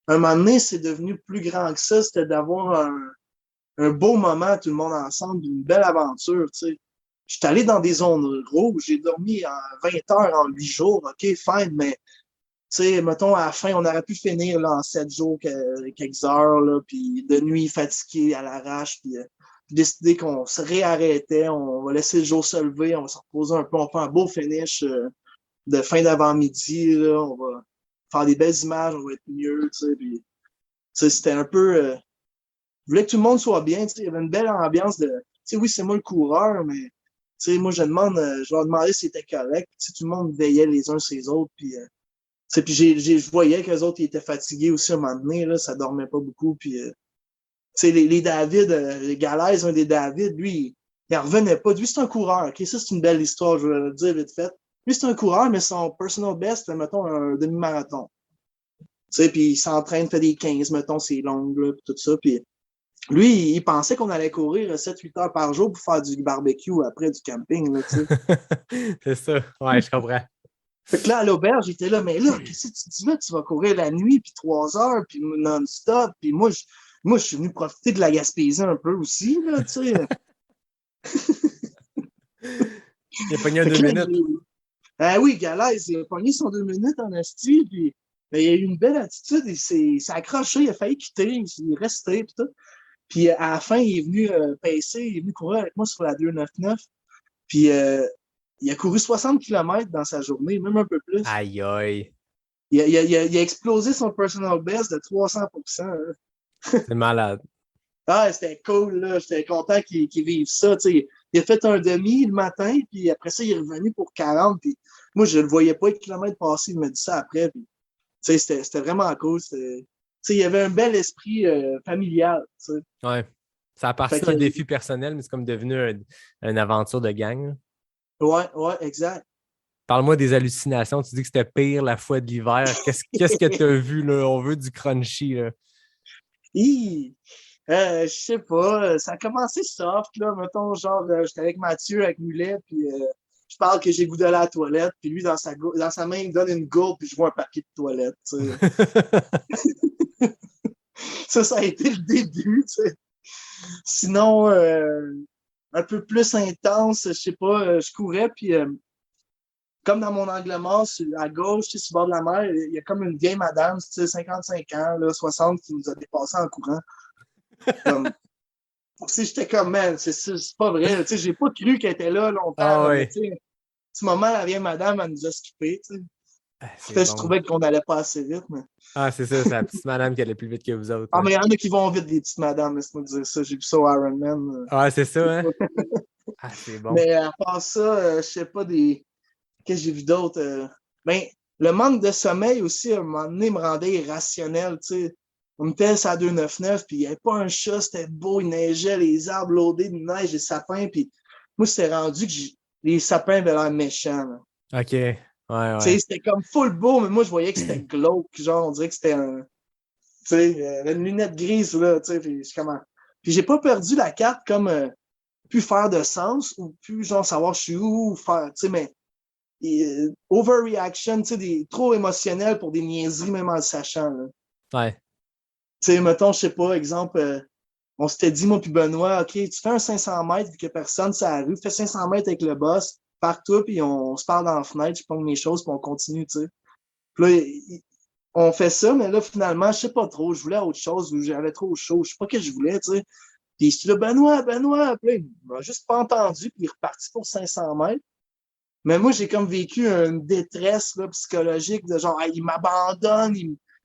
un moment donné, c'est devenu plus grand que ça. C'était d'avoir un beau moment, tout le monde ensemble, une belle aventure, tu sais. Je suis allé dans des zones rouges, j'ai dormi en 20 heures en 8 jours, OK, fine, mais tu sais, mettons, à la fin, on aurait pu finir là, en 7 jours, quelques heures, là, puis de nuit fatigué à l'arrache, puis décider qu'on se réarrêtait, on va laisser le jour se lever, on va se reposer un peu, on fait un beau finish de fin d'avant-midi, là, on va faire des belles images, on va être mieux, tu sais, puis tu sais, c'était un peu... je voulais que tout le monde soit bien, tu sais, il y avait une belle ambiance de... Tu sais, oui, c'est moi le coureur, mais tu sais, moi, je leur demandais si c'était correct, tu sais, tout le monde veillait les uns sur les autres, puis... tu sais, puis je voyais que les autres ils étaient fatigués aussi à un moment donné, là, ça dormait pas beaucoup, puis... tu sais, les David, les Galaises, un des David, lui, il en revenait pas. Lui, c'est un coureur, OK? Ça, c'est une belle histoire, je vais le dire vite fait. Lui, c'est un coureur, mais son personal best, mettons, un demi-marathon. Tu sais, puis il s'entraîne, fait des 15, mettons, c'est longues, là, puis tout ça. Puis lui, il pensait qu'on allait courir 7-8 heures par jour pour faire du barbecue après du camping, là, tu sais. C'est ça. Ouais, je comprends. Fait que là, à l'auberge, j'étais là, mais là, qu'est-ce que tu dis là? Tu vas courir la nuit, puis 3 heures, puis non-stop. Puis moi, je suis venu profiter de la Gaspésie un peu aussi, là, tu sais. Il a pogné un 2 minutes. Ah oui, Galaise, il a pogné son 2 minutes en asti, puis ben, il a eu une belle attitude, il s'est accroché, il a failli quitter, il est resté, puis tout. Puis à la fin, il est venu pacer, il est venu courir avec moi sur la 299, puis il a couru 60 km dans sa journée, même un peu plus. Aïe, aïe. Il a explosé son personal best de 300%. Hein. C'est malade. Ah, c'était cool, là. J'étais content qu'il vive ça. T'sais. Il a fait un demi le matin, puis après ça, il est revenu pour 40. Puis moi, je ne le voyais pas, le kilomètre passé, il m'a dit ça après. Puis, c'était vraiment cool. Il y avait un bel esprit familial. T'sais. Ouais. Ça a parti d'un défi personnel, mais c'est comme devenu une aventure de gang. Ouais, exact. Parle-moi des hallucinations. Tu dis que c'était pire la fois de l'hiver. Qu'est-ce que tu as vu, là? On veut du crunchy, là. Je sais pas, ça a commencé soft, là, mettons, genre, j'étais avec Mathieu, avec Mulet, puis je parle que j'ai goût d'aller à la toilette, puis lui, dans sa main, il me donne une gourde, puis je vois un papier de toilette, tu sais. Ça a été le début, tu sais. Sinon, un peu plus intense, je sais pas, je courais, puis comme dans mon angle mort, à gauche, tu sais, sur le bord de la mer, il y a comme une vieille madame, tu sais, 55 ans, là, 60, qui nous a dépassé en courant. J'étais comme, man, c'est pas vrai. Tu sais, j'ai pas cru qu'elle était là longtemps. Ah, mais, tu sais, ce moment, la vieille madame, elle nous a skippé. Tu sais. Je trouvais qu'on allait pas assez vite. Mais... Ah, c'est ça, c'est la petite madame qui allait plus vite que vous autres. Ah, mais il y en a qui vont vite, des petites madames, laisse-moi dire ça. J'ai vu ça au Iron Man. Ah, c'est ça, hein? Ah, c'est bon. Mais à part ça, je sais pas des. Qu'est-ce que j'ai vu d'autre? Ben, le manque de sommeil aussi, à un moment donné, me rendait irrationnel, tu sais. On était à 299, puis il n'y avait pas un chat, c'était beau, il neigeait, les arbres loadés de neige, les sapins, puis moi, c'était rendu que les sapins avaient l'air méchants. Là. OK, ouais. C'était comme full beau, mais moi, je voyais que c'était glauque, genre, on dirait que c'était un... Tu sais, une lunette grise, là, tu sais, puis Puis j'ai pas perdu la carte comme plus faire de sens, ou plus, genre, savoir je suis où, ou faire, tu sais, mais overreaction, tu sais, trop émotionnel pour des niaiseries, même en le sachant, là. Ouais. Tu sais, mettons, je sais pas, exemple, on s'était dit, moi puis Benoît, OK, tu fais un 500 mètres vu qu'il n'y a personne sur la rue, fais 500 mètres avec le boss, pars-toi, puis on se parle dans la fenêtre, je prends mes choses, puis on continue, tu sais. Puis là, on fait ça, mais là, finalement, je sais pas trop, je voulais autre chose, ou j'avais trop chaud, je sais pas ce que je voulais, tu sais. Puis je suis là, Benoît, puis là, il m'a juste pas entendu, puis il est reparti pour 500 mètres. Mais moi, j'ai comme vécu une détresse là, psychologique de genre, il m'abandonne,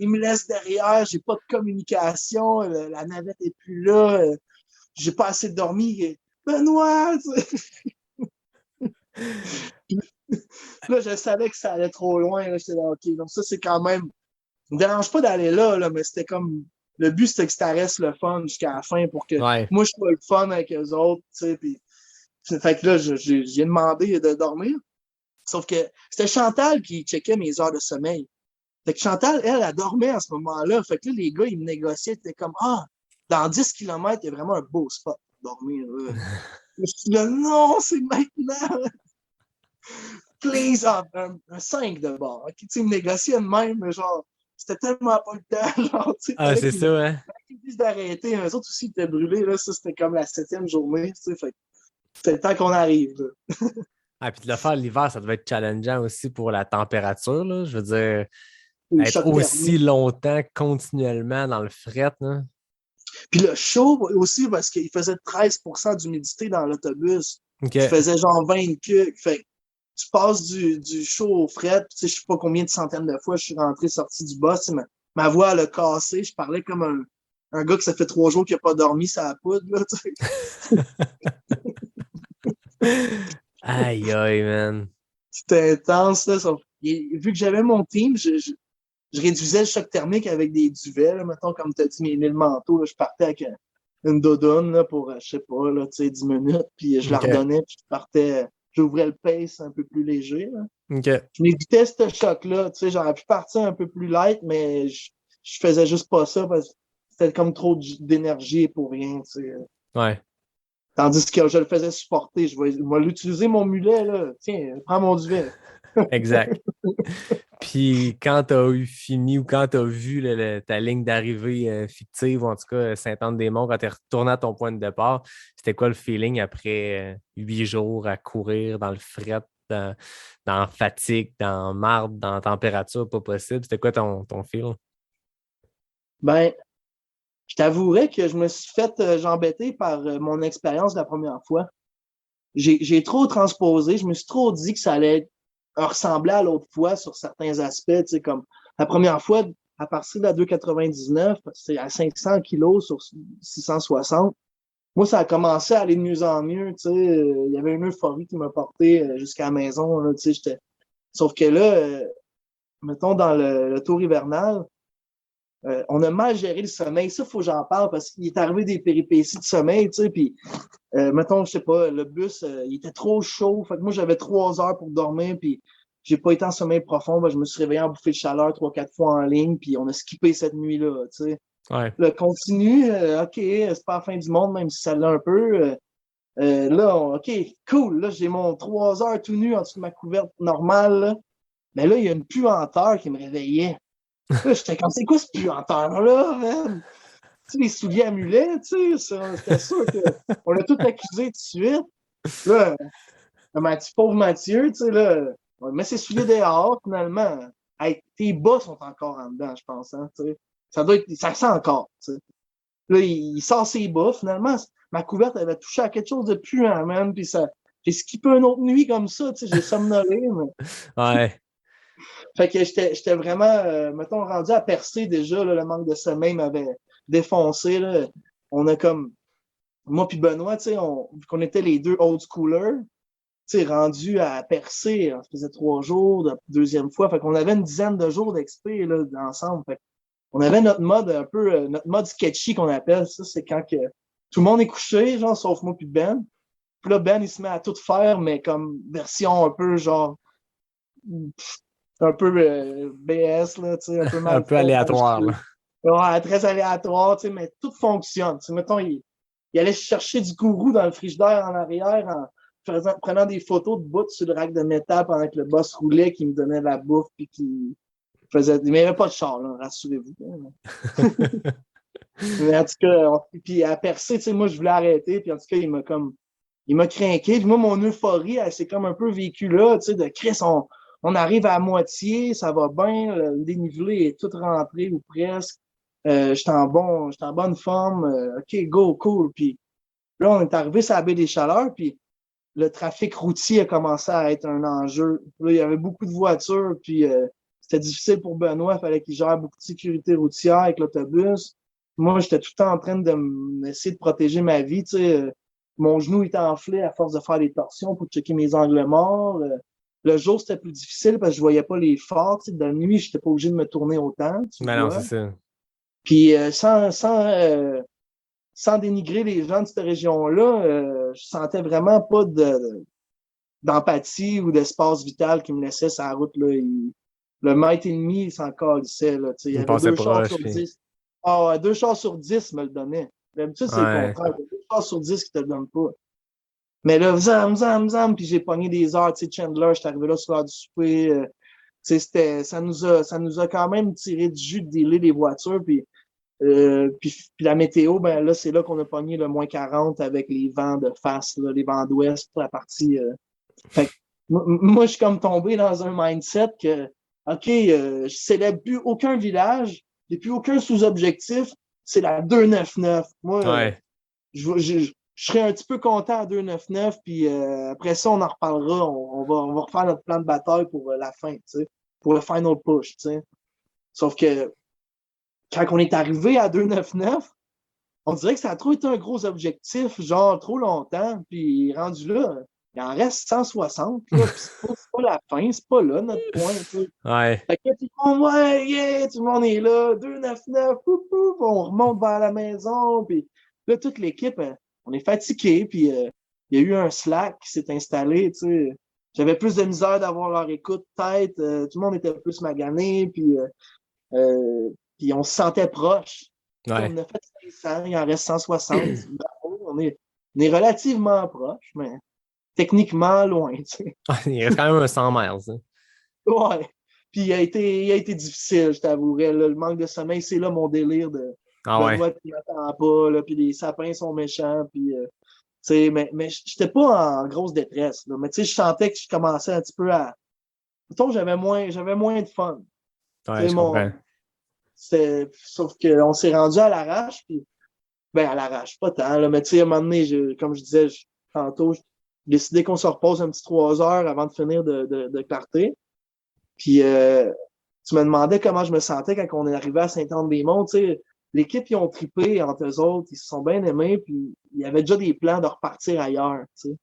il me laisse derrière, j'ai pas de communication, la navette est plus là, j'ai pas assez dormi. Benoît! Là, je savais que ça allait trop loin. Là, j'étais là, OK. Donc, ça, c'est quand même. Ça me dérange pas d'aller là, mais c'était comme. Le but, c'était que ça reste le fun jusqu'à la fin pour que moi, je sois le fun avec eux autres. Puis, fait que là, j'ai demandé de dormir. Sauf que c'était Chantal qui checkait mes heures de sommeil. Fait que Chantal, elle dormait à ce moment-là. Fait que là, les gars, ils me négociaient. Ils étaient comme, dans 10 km, il y a vraiment un beau spot pour dormir. Là. Je suis là, non, c'est maintenant. Please, un 5 de bord. Okay? Tu me négociais de même, mais genre, c'était tellement pas le temps. Genre, c'est ça, hein? Ils disent d'arrêter. Eux autres aussi étaient brûlés. Là. Ça, c'était comme la 7e journée. Fait que c'est le temps qu'on arrive. Puis de le faire l'hiver, ça devait être challengeant aussi pour la température. Là. Je veux dire, être aussi longtemps continuellement dans le fret. Là. Puis le chaud aussi, parce qu'il faisait 13% d'humidité dans l'autobus. Okay. Il faisait genre 20 cucs. Fait tu passes du chaud au fret. Je sais pas combien de centaines de fois je suis rentré, sorti du boss. Ma voix, elle a cassé. Je parlais comme un gars que ça fait 3 jours qu'il n'a pas dormi, ça a poudre. Là, aïe, aïe, man. C'était intense. Là. Vu que j'avais mon team, je réduisais le choc thermique avec des duvets. Là, mettons, comme tu as dit, le manteau, là, je partais avec une doudoune là, pour, je sais pas, là, 10 minutes. Puis je la redonnais, puis je partais. J'ouvrais le pace un peu plus léger. Là. Je m'évitais ce choc-là. J'aurais pu partir un peu plus light, mais je faisais juste pas ça parce que c'était comme trop d'énergie pour rien. Ouais. Tandis que je le faisais supporter. Je vais l'utiliser, mon mulet. Là. Tiens, prends mon duvet. Exact. Puis quand tu as eu fini ou quand tu as vu ta ligne d'arrivée fictive, ou en tout cas Sainte-Anne-des-Monts, quand tu es retourné à ton point de départ, c'était quoi le feeling après 8 jours à courir dans le fret, dans la fatigue, dans marde, dans la température pas possible? C'était quoi ton feel? Ben, je t'avouerais que je me suis fait j'embêter par mon expérience la première fois. J'ai trop transposé, je me suis trop dit que ça allait ressembler à l'autre fois sur certains aspects, tu sais, comme la première fois, à partir de la 2,99, c'est à 500 kilos sur 660. Moi, ça a commencé à aller de mieux en mieux, tu sais. Il y avait une euphorie qui m'a porté jusqu'à la maison, là, tu sais. Sauf que là, mettons, dans le tour hivernal, on a mal géré le sommeil. Ça, il faut que j'en parle parce qu'il est arrivé des péripéties de sommeil, tu sais, puis mettons, je sais pas, le bus, il était trop chaud. Fait que moi, j'avais 3 heures pour dormir, puis j'ai pas été en sommeil profond. Ben, je me suis réveillé en bouffée de chaleur 3-4 fois en ligne, puis on a skippé cette nuit-là, tu sais. Ouais. Là, continue, OK, c'est pas la fin du monde, même si ça l'a un peu. Là, OK, cool, là, j'ai mon 3 heures tout nu en dessous de ma couverte normale, là. Mais là, il y a une puanteur qui me réveillait. Là, j'étais comme, c'est quoi ce puanteur-là, man? Tu sais, les souliers à mulets, tu sais, c'était sûr qu'on l'a tout accusé tout de suite. Là, pauvre Mathieu, tu sais, là, on met ses souliers dehors, finalement. Hey, tes bas sont encore en dedans, je pense, hein, tu sais. Ça sent encore, tu sais. Là, il sort ses bas, finalement, ma couverte avait touché à quelque chose de puant, man, puis j'ai skippé une autre nuit comme ça, tu sais, j'ai somnolé, mais... Ouais. Fait que j'étais vraiment, mettons, rendu à percer déjà, là, le manque de sommeil m'avait défoncé, là. On a comme, moi puis Benoît, tu sais, vu qu'on était les deux old schoolers, tu sais, rendus à percer, on se faisait 3 jours, de deuxième fois, fait qu'on avait une dizaine de jours d'expé, là, ensemble, fait on avait notre mode un peu, notre mode sketchy qu'on appelle, ça, c'est quand que tout le monde est couché, genre, sauf moi puis Ben. Puis là, Ben, il se met à tout faire, mais comme version un peu, genre, un peu BS, là, tu sais, un peu mal un peu aléatoire, là. Ouais, très aléatoire, tu sais, mais tout fonctionne. Tu sais, mettons, il allait chercher du gourou dans le frigidaire en arrière en prenant des photos de bouts sur le rack de métal pendant que le boss roulait, qui me donnait la bouffe, puis qui faisait... Mais il n'y avait pas de char, là, rassurez-vous. Mais en tout cas, puis à percer, tu sais, moi, je voulais arrêter, puis en tout cas, il m'a craqué. Puis moi, mon euphorie, elle s'est comme un peu vécue là, tu sais, de Chris, on arrive à moitié, ça va bien, le dénivelé est tout rentré ou presque. J'étais en bonne forme. OK, go, cool. Puis là, on est arrivé sur la baie des Chaleurs, puis le trafic routier a commencé à être un enjeu. Là, il y avait beaucoup de voitures, puis c'était difficile pour Benoît. Il fallait qu'il gère beaucoup de sécurité routière avec l'autobus. Moi, j'étais tout le temps en train d'essayer de protéger ma vie, tu sais. mon genou était enflé à force de faire des torsions pour checker mes angles morts. Le jour, c'était plus difficile parce que je voyais pas les phares. Dans la nuit, j'étais pas obligé de me tourner autant. Non, c'est ça. Puis sans dénigrer les gens de cette région-là, je sentais vraiment pas d'empathie ou d'espace vital qui me laissait sur la route. Là. Le mètre et demi, il s'en calissait. Il y avait 2 chars sur 10. Ah, 2 chars sur 10 me le donnaient. D'habitude, c'est le contraire. 2 chars sur 10 qui te le donnent pas. Mais là, zam, puis j'ai pogné des heures. Tu sais, Chandler, j'étais arrivé là sur l'heure du souper. Ça nous a quand même tiré du jus de dealer les voitures. Puis la météo, ben là, c'est là qu'on a pogné le moins 40 avec les vents de face, là, les vents d'ouest pour la partie. Fait que, moi, je suis comme tombé dans un mindset que, OK, je célèbre plus aucun village, j'ai plus aucun sous-objectif, c'est la 299. Moi, je serais un petit peu content à 299, puis après ça, on en reparlera. On va refaire notre plan de bataille pour la fin, tu sais, pour le final push, tu sais. Sauf que quand on est arrivé à 299, on dirait que ça a trop été un gros objectif, genre trop longtemps, puis rendu là, il en reste 160, là, puis c'est pas la fin, c'est pas là notre point. Tu sais. Fait que tout le monde, tout le monde est là, 299, on remonte vers la maison, puis là, toute l'équipe, on est fatigué, puis il y a eu un Slack qui s'est installé, tu sais. J'avais plus de misère d'avoir leur écoute tête, tout le monde était plus magané, puis on se sentait proche. On a fait 500, il en reste 160. On est relativement proche, mais techniquement loin. Tu sais. Il reste quand même un 100 miles. Hein. Ouais. Puis il a été difficile, je t'avouerais. Là, le manque de sommeil, c'est là mon délire de loi qui m'attend pas, là, puis les sapins sont méchants. Puis, mais j'étais pas en grosse détresse. Là, mais je sentais que je commençais un petit peu à. Mettons, j'avais moins de fun. Ouais, je comprends. Sauf qu'on s'est rendu à l'arrache, puis à l'arrache, pas tant, là, mais tu sais, à un moment donné, comme je disais tantôt, j'ai décidé qu'on se repose un petit 3 heures avant de finir de clarté. Puis tu me demandais comment je me sentais quand on est arrivé à Saint-Anne-des-Monts, tu sais, l'équipe, ils ont trippé entre eux autres, ils se sont bien aimés, puis il y avait déjà des plans de repartir ailleurs, tu sais.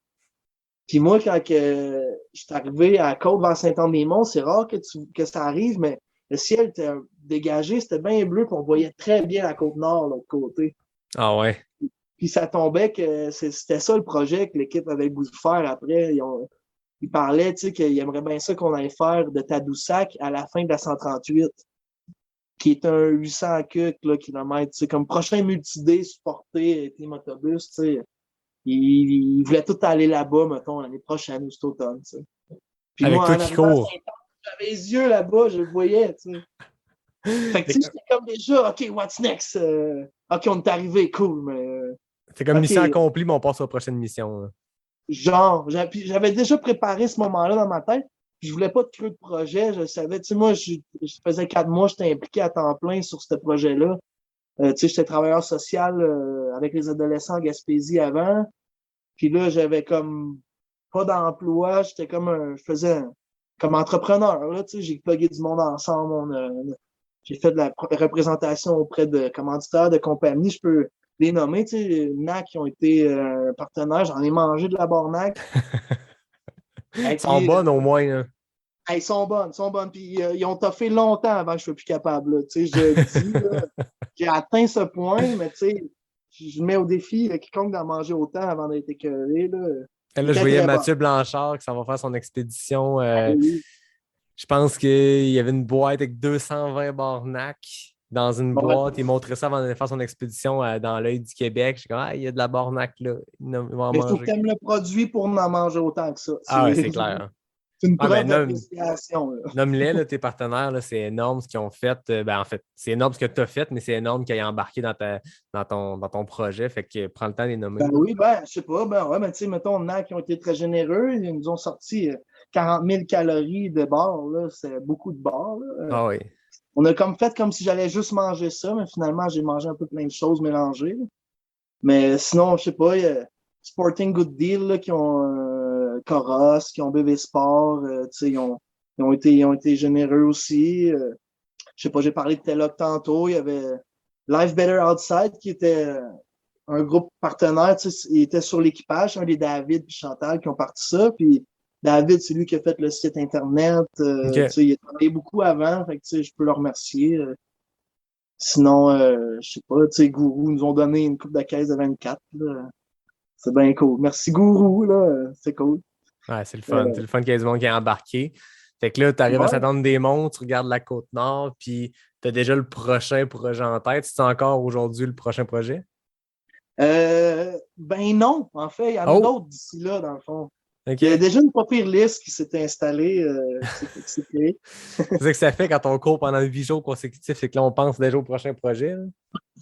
Puis moi, quand je suis arrivé à la côte vers Saint-Anne-des-Monts, c'est rare que ça arrive, mais le ciel était dégagé, c'était bien bleu, puis on voyait très bien la côte nord, l'autre côté. Ah ouais. Puis ça tombait que c'était ça le projet que l'équipe avait le goût de faire après. Ils parlaient, tu sais, qu'ils aimeraient bien ça qu'on aille faire de Tadoussac à la fin de la 138, qui est un 800 kilomètres, tu sais, comme prochain multidé supporté Team Autobus, tu sais. Ils voulaient tout aller là-bas, mettons, l'année prochaine ou cet automne, tu sais. Puis avec moi, toi qui cours. J'avais les yeux là-bas, je le voyais, tu sais. Fait que, tu sais, c'était comme déjà, OK, what's next? OK, on est arrivé, cool, mais... c'est comme mission accomplie, mais on passe aux prochaines missions. Là. Genre, j'avais déjà préparé ce moment-là dans ma tête, puis je voulais pas de creux de projet, je savais, tu sais, moi, je faisais 4 mois, j'étais impliqué à temps plein sur ce projet-là. Tu sais, j'étais travailleur social avec les adolescents en Gaspésie avant, puis là, j'avais comme pas d'emploi, j'étais comme je faisais comme entrepreneur, là, tu sais, j'ai plugué du monde ensemble, j'ai fait de la représentation auprès de commanditaires, de compagnies, je peux les nommer, tu sais, NAC qui ont été partenaires, j'en ai mangé de la bornac. Ils sont bonnes au moins, là. Ils sont bonnes, puis ils ont toffé longtemps avant que je sois plus capable, là, tu sais, je le dis, là, j'ai atteint ce point, mais tu sais, je mets au défi quiconque d'en manger autant avant d'être écœuré, là. Et là, je voyais Mathieu Blanchard qui s'en va faire son expédition. Oui. Je pense qu'il y avait une boîte avec 220 bornacs dans une boîte. Il montrait ça avant de faire son expédition dans l'œil du Québec. Je suis comme, il y a de la bornac là. Il va en mais manger. il faut que tu aimes le produit pour en manger autant que ça. Ah ouais, c'est clair. C'est une preuve d'appréciation. Nomme-les, là, tes partenaires, là, c'est énorme ce qu'ils ont fait. En fait, c'est énorme ce que tu as fait, mais c'est énorme qu'ils aient embarqué dans ton projet. Fait que prends le temps de les nommer. Oui, je sais pas. Tu sais, mettons, NAC qui ont été très généreux. Ils nous ont sorti 40 000 calories de bar. Là. C'est beaucoup de bar. Là. Ah oui. On a fait comme si j'allais juste manger ça, mais finalement, j'ai mangé un peu plein de choses mélangées. Mais sinon, je sais pas, il y a Sporting Good Deal là, qui ont Coros, qui ont BV Sport, ils ont été généreux aussi. Je sais pas, j'ai parlé de Teloc tantôt. Il y avait Life Better Outside qui était un groupe partenaire, tu sais, il était sur l'équipage, un des David et Chantal qui ont parti ça, puis David, c'est lui qui a fait le site Internet, tu OK. sais, il a travaillé beaucoup avant, fait que, tu sais, je peux le remercier. Sinon, je sais pas, tu sais, Gourou nous ont donné une coupe de caisse de 24, là. C'est bien cool. Merci Gourou, là, c'est cool. Ouais, c'est le Euh, fun. C'est le fun qu'il y ait du monde qui est embarqué. Fait que là, tu arrives à ouais. s'attendre des monts, tu regardes la Côte-Nord, puis tu as déjà le prochain projet en tête. C'est encore aujourd'hui le prochain projet? Ben non, en fait, il y en a Oh! d'autres d'ici là, dans le fond. Il y a OK. déjà une pas pire liste qui s'est installée, qui s'est créée. C'est ça que ça fait quand on court pendant 8 jours consécutifs, c'est que là, on pense déjà au prochain projet, là.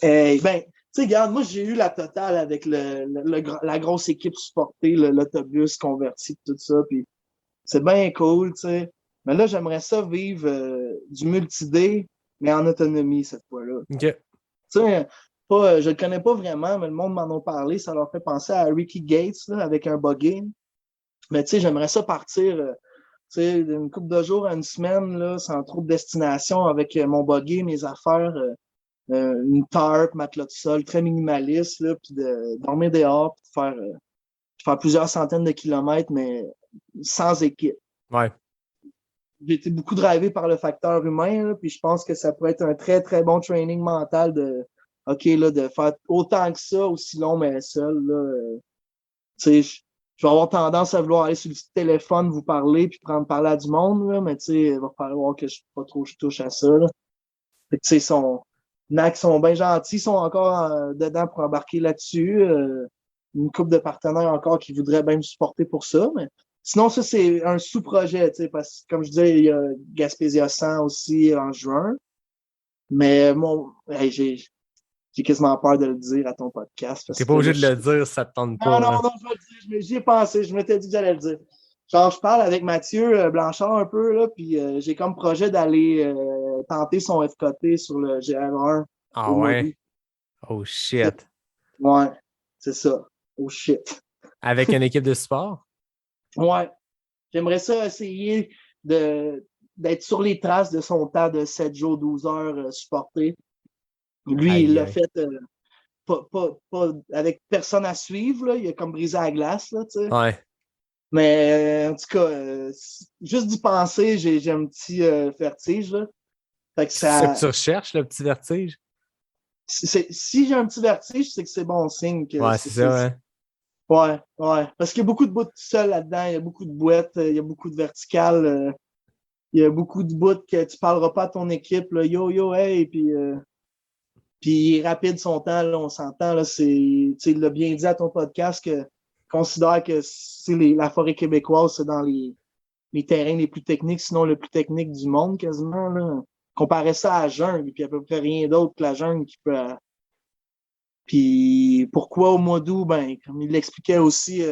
Ben, tu sais, regarde, moi, j'ai eu la totale avec la grosse équipe supportée, l'autobus converti, tout ça, puis c'est bien cool, tu sais. Mais là, j'aimerais ça vivre du multi-day, mais en autonomie cette fois-là. OK. Tu sais, je le connais pas vraiment, mais le monde m'en a parlé, ça leur fait penser à Ricky Gates, là, avec un buggy. Mais tu sais, j'aimerais ça partir, tu sais, d'une couple de jours à une semaine, là, sans trop de destination, avec mon buggy, mes affaires, une tarp, matelas de sol, très minimaliste, là, puis de dormir dehors, puis de faire plusieurs centaines de kilomètres, mais sans équipe. Ouais. J'ai été beaucoup drivé par le facteur humain, là, puis je pense que ça pourrait être un très, très bon training mental OK, là, de faire autant que ça, aussi long, mais seul, là. Tu sais, je vais avoir tendance à vouloir aller sur le petit téléphone, vous parler, puis parler à du monde, là, mais tu sais, il va falloir que je touche à ça, là. Fait que, tu sais, NAC sont bien gentils, sont encore dedans pour embarquer là-dessus. Une couple de partenaires encore qui voudraient bien me supporter pour ça. Mais sinon, ça, c'est un sous-projet, tu sais, parce que, comme je disais, il y a Gaspésia 100 aussi en juin. Mais hey, j'ai quasiment peur de le dire à ton podcast. T'es Parce pas que obligé là, de le dire si ça te tente non, pas, non, hein. non, je vais le dire. J'y ai pensé. Je m'étais dit que j'allais le dire. Genre, je parle avec Mathieu Blanchard un peu, là, puis j'ai comme projet d'aller tenter son FKT sur le GR1 Ah au mois ouais? d'août. Oh shit. Ouais, c'est ça. Oh shit. Avec une équipe de support? Ouais. J'aimerais ça essayer d'être sur les traces de son temps de 7 jours, 12 heures supporté. Lui, il Aïe, l'a aïe. fait pas avec personne à suivre, là. Il a comme brisé la glace, là, tu sais. Ouais. Mais en tout cas, juste d'y penser, j'ai un petit vertige, là. Fait que C'est ça que ça. tu recherches, le petit vertige? Si j'ai un petit vertige, c'est que c'est bon signe. Que Ouais, c'est ça, hein. Ouais, ouais. Parce qu'il y a beaucoup de bouts tout seul là-dedans, il y a beaucoup de boîtes, il y a beaucoup de verticales, il y a beaucoup de bouts que tu parleras pas à ton équipe, là, yo, yo, hey, puis il est rapide son temps, là, on s'entend, là, tu sais, il l'a bien dit à ton podcast que considère que c'est la forêt québécoise, c'est dans les terrains les plus techniques, sinon le plus technique du monde, quasiment, là. Comparer ça à la jungle, puis à peu près rien d'autre que la jungle qui peut. Puis pourquoi au mois d'août? Ben, comme il l'expliquait aussi,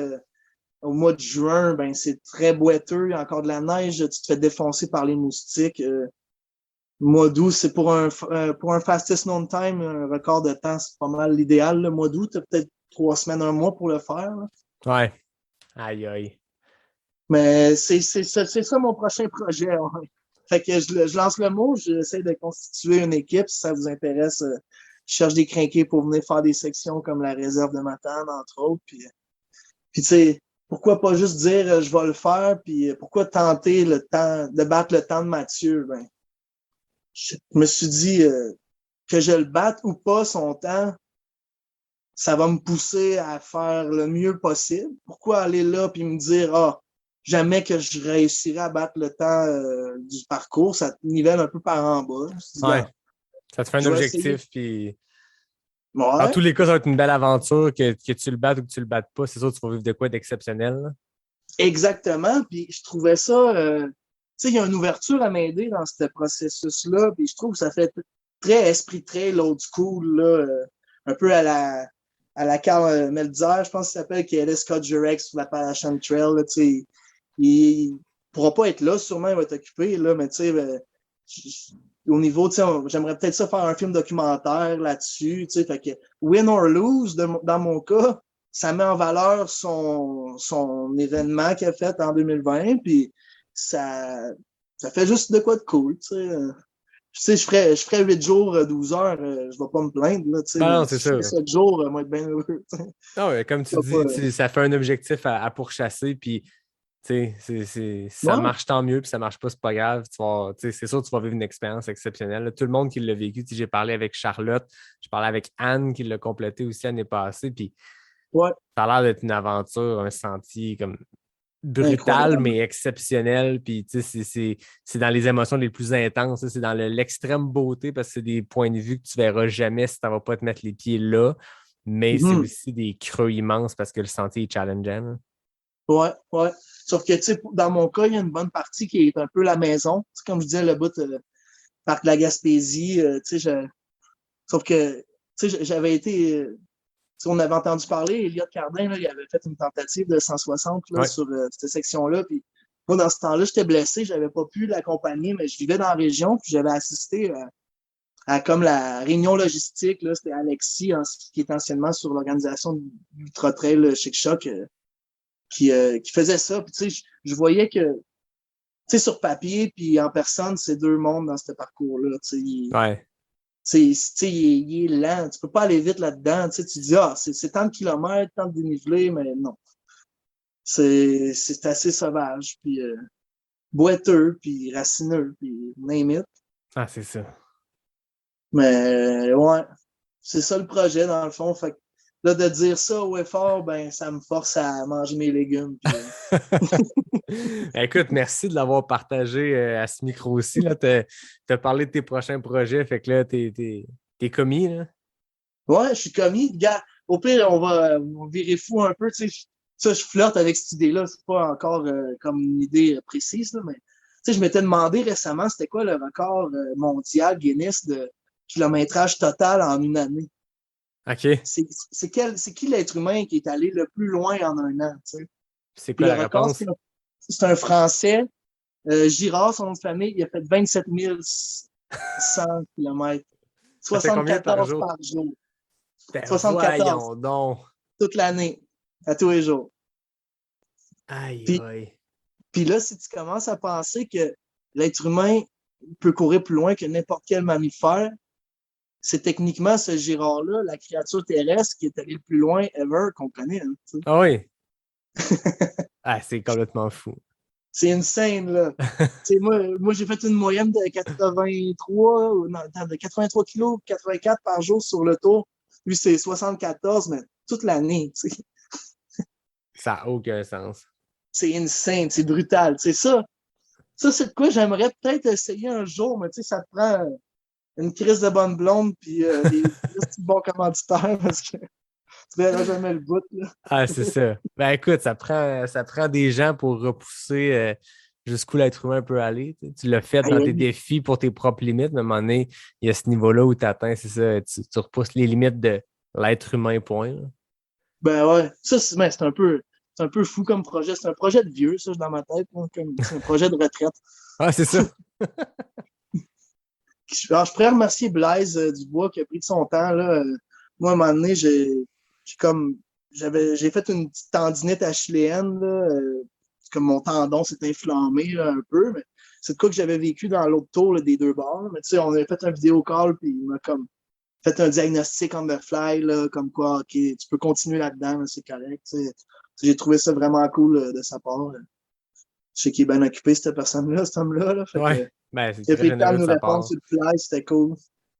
au mois de juin, ben c'est très boiteux, il y a encore de la neige, tu te fais défoncer par les moustiques. Le mois d'août, c'est pour un fastest known time, un record de temps, c'est pas mal l'idéal. Le mois d'août, tu as peut-être 3 semaines, un mois pour le faire, là. Ouais. Aïe, aïe. Mais c'est ça mon prochain projet. Ouais. Fait que je lance le mot, j'essaie de constituer une équipe, si ça vous intéresse. Je cherche des crinqués pour venir faire des sections comme la réserve de Matane, entre autres. Puis tu sais, pourquoi pas juste dire je vais le faire, puis pourquoi tenter de battre le temps de Mathieu? Ben, je me suis dit que je le batte ou pas son temps, ça va me pousser à faire le mieux possible. Pourquoi aller là puis me dire jamais que je réussirai à battre le temps du parcours, ça te nivelle un peu par en bas. Je me suis dit, Ouais. regarde, Ça te fait un je vais essayer. objectif, puis dans Ouais, tous les cas, ça va être une belle aventure, que tu le battes ou que tu le battes pas. C'est sûr que tu vas vivre de quoi d'exceptionnel, là. exactement. Puis je trouvais ça, tu sais, il y a une ouverture à m'aider dans ce processus-là. Puis je trouve que ça fait très esprit trail old school, là, un peu à la Karl Melzer, je pense qu'il s'appelle, qui est Scott Jurek sur l'Appalachian Trail. Là, tu sais, il pourra pas être là, sûrement il va être occupé, là, mais tu sais, au niveau, tu sais, j'aimerais peut-être ça faire un film documentaire là-dessus, tu sais, fait que win or lose, dans mon cas, ça met en valeur son événement qu'il a fait en 2020, puis ça fait juste de quoi de cool, tu sais. je ferais 8 jours, 12 heures, je vais pas me plaindre, là, tu sais. Ah Mais non, c'est si je ça. fais 7 jours, moi, être bien heureux, tu sais. Ah ouais, comme tu Je vais dis, ça fait un objectif à pourchasser, puis ça Ouais, marche tant mieux, puis ça marche pas, c'est pas grave. C'est sûr que tu vas vivre une expérience exceptionnelle. Là. Tout le monde qui l'a vécu, j'ai parlé avec Charlotte, j'ai parlé avec Anne qui l'a complété aussi l'année passée, puis ouais, ça a l'air d'être une aventure, un sentier comme brutal, incroyable. mais exceptionnel. Puis c'est dans les émotions les plus intenses, c'est dans l'extrême beauté parce que c'est des points de vue que tu verras jamais si tu ne vas pas te mettre les pieds là. Mais c'est Mhm. aussi des creux immenses parce que le sentier est challengeant. Là. Ouais, ouais. Sauf que, tu sais, dans mon cas, il y a une bonne partie qui est un peu la maison. Tu sais, comme je disais, le bout, parc de la Gaspésie, tu sais, sauf que, tu sais, j'avais été, si on avait entendu parler, Elliott Cardin, là, il avait fait une tentative de 160 là, Ouais. sur cette section-là. Puis moi, dans ce temps-là, j'étais blessé, j'avais pas pu l'accompagner, mais je vivais dans la région, puis j'avais assisté à comme la réunion logistique. Là, c'était Alexis, qui est anciennement sur l'organisation du Ultra Trail Chic Choc, qui faisait ça. Puis tu sais, je voyais que, tu sais, sur papier, puis en personne, c'est deux mondes dans ce parcours-là. Ouais. Il est lent. Tu peux pas aller vite là-dedans. Tu dis, c'est tant de kilomètres, tant de dénivelé, mais non. C'est assez sauvage, puis boiteux, puis racineux, puis name it. Ah, c'est ça. Mais ouais, c'est ça le projet, dans le fond. Fait que là, de dire ça haut et fort, ben, ça me force à manger mes légumes. Puis, Écoute, merci de l'avoir partagé à ce micro-ci. Tu as parlé de tes prochains projets, fait que là, t'es commis. Là. ouais, je suis commis. Gars, au pire, on virer fou un peu. Tu sais, ça, je flirte avec cette idée-là. C'est pas encore comme une idée précise, là, mais tu sais, je m'étais demandé récemment c'était quoi le record mondial Guinness de kilométrage total en une année. OK. C'est qui l'être humain qui est allé le plus loin en un an, tu sais? C'est Puis quoi le la record, réponse? c'est un Français, Girard, son nom de famille, il a fait 27 100 km. Ça fait combien par 74 jour? par jour. Ben 74 voyons donc. toute l'année, à tous les jours. Aïe, Puis, aïe. puis là, si tu commences à penser que l'être humain peut courir plus loin que n'importe quel mammifère, c'est techniquement ce Girard-là, la créature terrestre qui est allée le plus loin ever qu'on connaît. Hein, Ah oui. Ah, c'est complètement fou. c'est insane, là. moi j'ai fait une moyenne de 83, non, de 83 kilos, 84 par jour sur le tour. Lui, c'est 74, mais toute l'année. Ça n'a aucun sens. C'est insane, c'est brutal. Ça, c'est de quoi j'aimerais peut-être essayer un jour, mais ça te prend une crise de bonne blonde puis des petits bons commanditaires parce que tu verras jamais le bout. Là. Ah, c'est ça. Ben écoute, ça prend des gens pour repousser jusqu'où l'être humain peut aller. Tu l'as fait dans tes défis pour tes propres limites, mais à un moment donné, il y a ce niveau-là où tu atteins, c'est ça, tu repousses les limites de l'être humain, point. Là. Ben ouais, ça, c'est un peu fou comme projet. C'est un projet de vieux, ça, dans ma tête. C'est un projet de retraite. Ah, c'est ça. Alors, je pourrais remercier Blaise Dubois qui a pris de son temps. Là. Moi, à un moment donné, j'ai fait une petite tendinite achilléenne. Là, comme mon tendon s'est inflammé là, un peu. Mais c'est de quoi que j'avais vécu dans l'autre tour là, des deux bords. Mais tu sais, on avait fait un vidéo call puis il m'a comme fait un diagnostic on the fly, là, comme quoi, OK, tu peux continuer là-dedans, là, c'est correct. T'sais. J'ai trouvé ça vraiment cool de sa part. Là. Je sais qu'il est bien occupé, cette personne-là, cet homme-là. Là, Ouais. Ben, c'est il a très pris le temps généreux de de nous sa répondre part. sur le fly, c'était cool.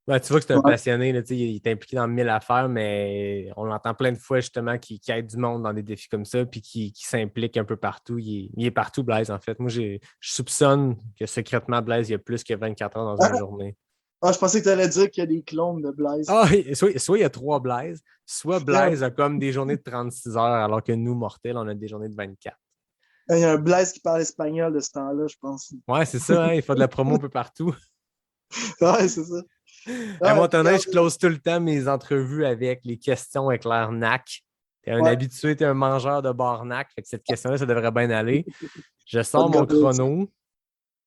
Ben, tu vois que c'est un Ouais. passionné, là, il est impliqué dans 1000 affaires, mais on l'entend plein de fois justement qui aide du monde dans des défis comme ça, puis qui s'implique un peu partout. Il est partout, Blaise, en fait. Moi, je soupçonne que secrètement, Blaise, il y a plus que 24 heures dans une journée. Ah, je pensais que tu allais dire qu'il y a des clones de Blaise. Ah, soit il y a 3 Blaise, soit Blaise a comme des journées de 36 heures, alors que nous, mortels, on a des journées de 24. Il y a un Blaise qui parle espagnol de ce temps-là, je pense. Ouais, c'est ça, hein, il faut de la promo un peu partout. Ouais, c'est ça. À mon tonnerre, je close tout le temps mes entrevues avec les questions avec l'air NAC. T'es un habitué, t'es un mangeur de bar NAC. Fait que cette question-là, ça devrait bien aller. Je sors mon chrono.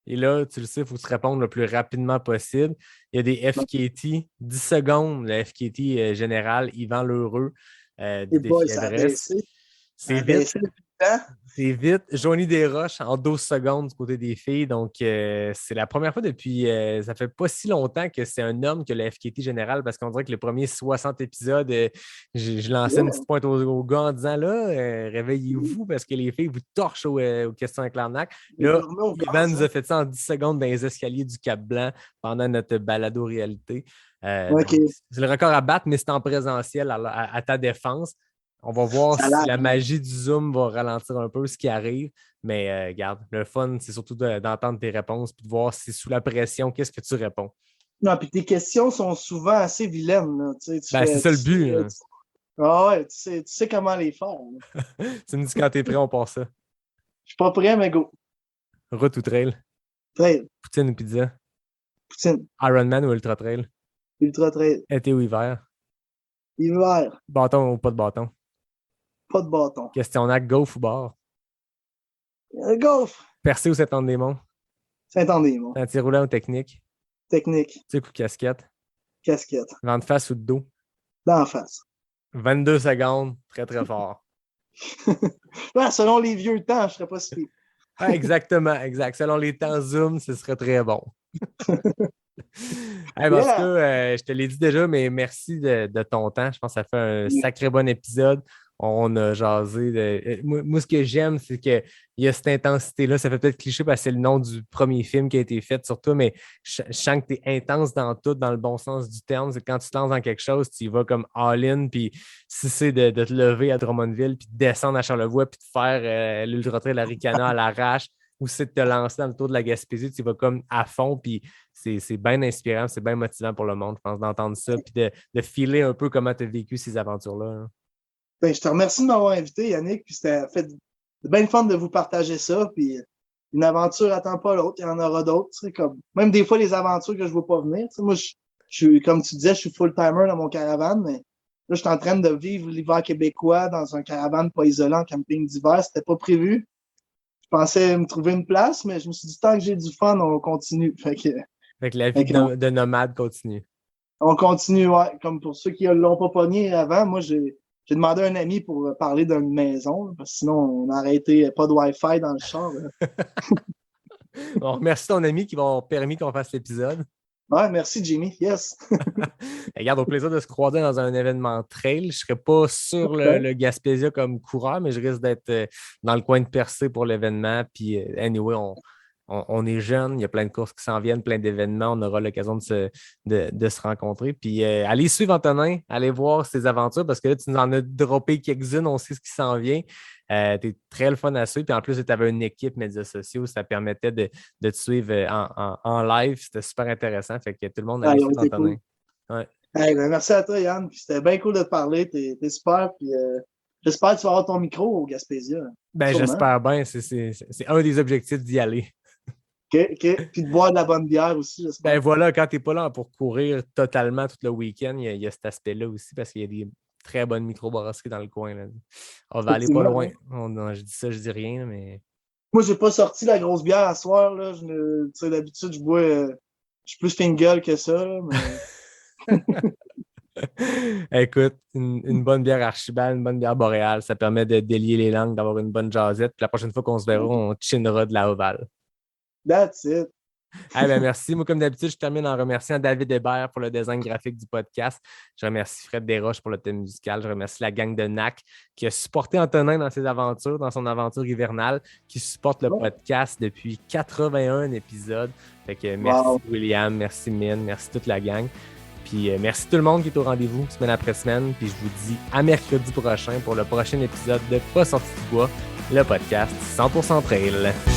Et là, tu le sais, il faut se répondre le plus rapidement possible. Il y a des FKT, 10 secondes, le FKT général, Yvan Lheureux du défi Everest. C'est vite. Hein? C'est vite. Joanie Desroches en 12 secondes du côté des filles. Donc, c'est la première fois depuis. Ça fait pas si longtemps que c'est un homme que le FKT général, parce qu'on dirait que les premiers 60 épisodes, je lançais une petite pointe aux gars en disant là, réveillez-vous parce que les filles vous torchent aux questions avec l'arnaque. Là, Ivan nous a fait ça en 10 secondes dans les escaliers du Cap-Blanc pendant notre balado-réalité. Okay. C'est le record à battre, mais c'est en présentiel à ta défense. On va voir si la magie du Zoom va ralentir un peu ce qui arrive. Mais regarde, le fun, c'est surtout d'entendre tes réponses et de voir si sous la pression, qu'est-ce que tu réponds. Non, puis tes questions sont souvent assez vilaines. Là. C'est ça le but. Tu sais comment les faire. Tu me dis quand t'es prêt, on part ça. Je suis pas prêt, mais go. Route ou trail? Trail. Poutine ou pizza? Poutine. Ironman ou ultra trail? Ultra trail. Été ou hiver? Hiver. Bâton ou pas de bâton? Pas de bâton. Questionnaire, golf ou bar? Golf. Percé ou Saint-Anne-des-Monts? Saint-Anne-des-Monts. Un tir roulant ou technique? Technique. Tic ou casquette? Casquette. Vent de face ou de dos? D'en face. 22 secondes, très très fort. Ouais, selon les vieux temps, je serais pas si pire. Ah, exactement, exact. Selon les temps Zoom, ce serait très bon. Hey, en tout cas, je te l'ai dit déjà, mais merci de ton temps. Je pense que ça fait un sacré bon épisode. On a jasé. Moi, ce que j'aime, c'est qu'il y a cette intensité-là. Ça fait peut-être cliché parce que c'est le nom du premier film qui a été fait sur toi, mais je sens que tu es intense dans tout, dans le bon sens du terme. C'est quand tu te lances dans quelque chose, tu y vas comme all-in. Puis si c'est de te lever à Drummondville, puis de descendre à Charlevoix, puis de faire l'Ultra Trail Aricana à l'arrache, ou c'est de te lancer dans le tour de la Gaspésie, tu y vas comme à fond. Puis c'est bien inspirant, c'est bien motivant pour le monde, je pense, d'entendre ça, puis de filer un peu comment tu as vécu ces aventures-là. Hein. Ben, je te remercie de m'avoir invité, Yannick, puis c'était fait bien le fun de vous partager ça, puis une aventure n'attend pas l'autre, il y en aura d'autres, tu sais, comme même des fois les aventures que je ne vois pas venir, tu sais, moi, je suis, comme tu disais, je suis full-timer dans mon caravane, mais là, je suis en train de vivre l'hiver québécois dans un caravane pas isolant, camping d'hiver, c'était pas prévu. Je pensais me trouver une place, mais je me suis dit, tant que j'ai du fun, on continue. Fait que la vie de nomade continue. On continue, ouais, comme pour ceux qui ne l'ont pas pogné avant, moi, j'ai demandé à un ami pour parler d'une maison, parce que sinon, on a arrêté pas de Wi-Fi dans le char. On remercie ton ami qui m'a permis qu'on fasse l'épisode. Ouais, merci Jimmy, yes. Regarde, au plaisir de se croiser dans un événement trail. Je ne serai pas sur le Gaspésia comme coureur, mais je risque d'être dans le coin de Percé pour l'événement. Puis, anyway, on est jeunes, il y a plein de courses qui s'en viennent, plein d'événements, on aura l'occasion de se rencontrer. Puis allez suivre Antonin, allez voir ses aventures parce que là, tu nous en as droppé quelques-unes, on sait ce qui s'en vient. Tu es très le fun à suivre. Puis en plus, tu avais une équipe médias sociaux, ça permettait de te suivre en live. C'était super intéressant. Fait que tout le monde allait suivre Antonin. Cool. Ouais. Hey, ben, merci à toi, Yann. Puis c'était bien cool de te parler. T'es super. Puis j'espère que tu vas avoir ton micro au Gaspésia. Ben, j'espère bien. C'est un des objectifs d'y aller. OK. Puis de boire de la bonne bière aussi, j'espère. Ben voilà, quand tu n'es pas là pour courir totalement tout le week-end, il y a cet aspect-là aussi parce qu'il y a des très bonnes microbrasseries dans le coin. Là. On va aller pas loin. Je dis ça, je dis rien, mais. Moi, j'ai pas sorti la grosse bière à soir. Là. D'habitude, je bois. Je suis plus fingle que ça. Là, mais... Écoute, une bonne bière Archibald, une bonne bière Boréal, ça permet de délier les langues, d'avoir une bonne jasette. Puis la prochaine fois qu'on se verra, on chinera de la Ovale. That's it. Ben, merci. Moi, comme d'habitude, je termine en remerciant David Hébert pour le design graphique du podcast. Je remercie Fred Desroches pour le thème musical. Je remercie la gang de NAC qui a supporté Antonin dans ses aventures, dans son aventure hivernale, qui supporte le podcast depuis 81 épisodes. Fait que merci William, merci Mine, merci toute la gang. Puis merci tout le monde qui est au rendez-vous semaine après semaine. Puis je vous dis à mercredi prochain pour le prochain épisode de Pas sorti du bois, le podcast 100% Trail.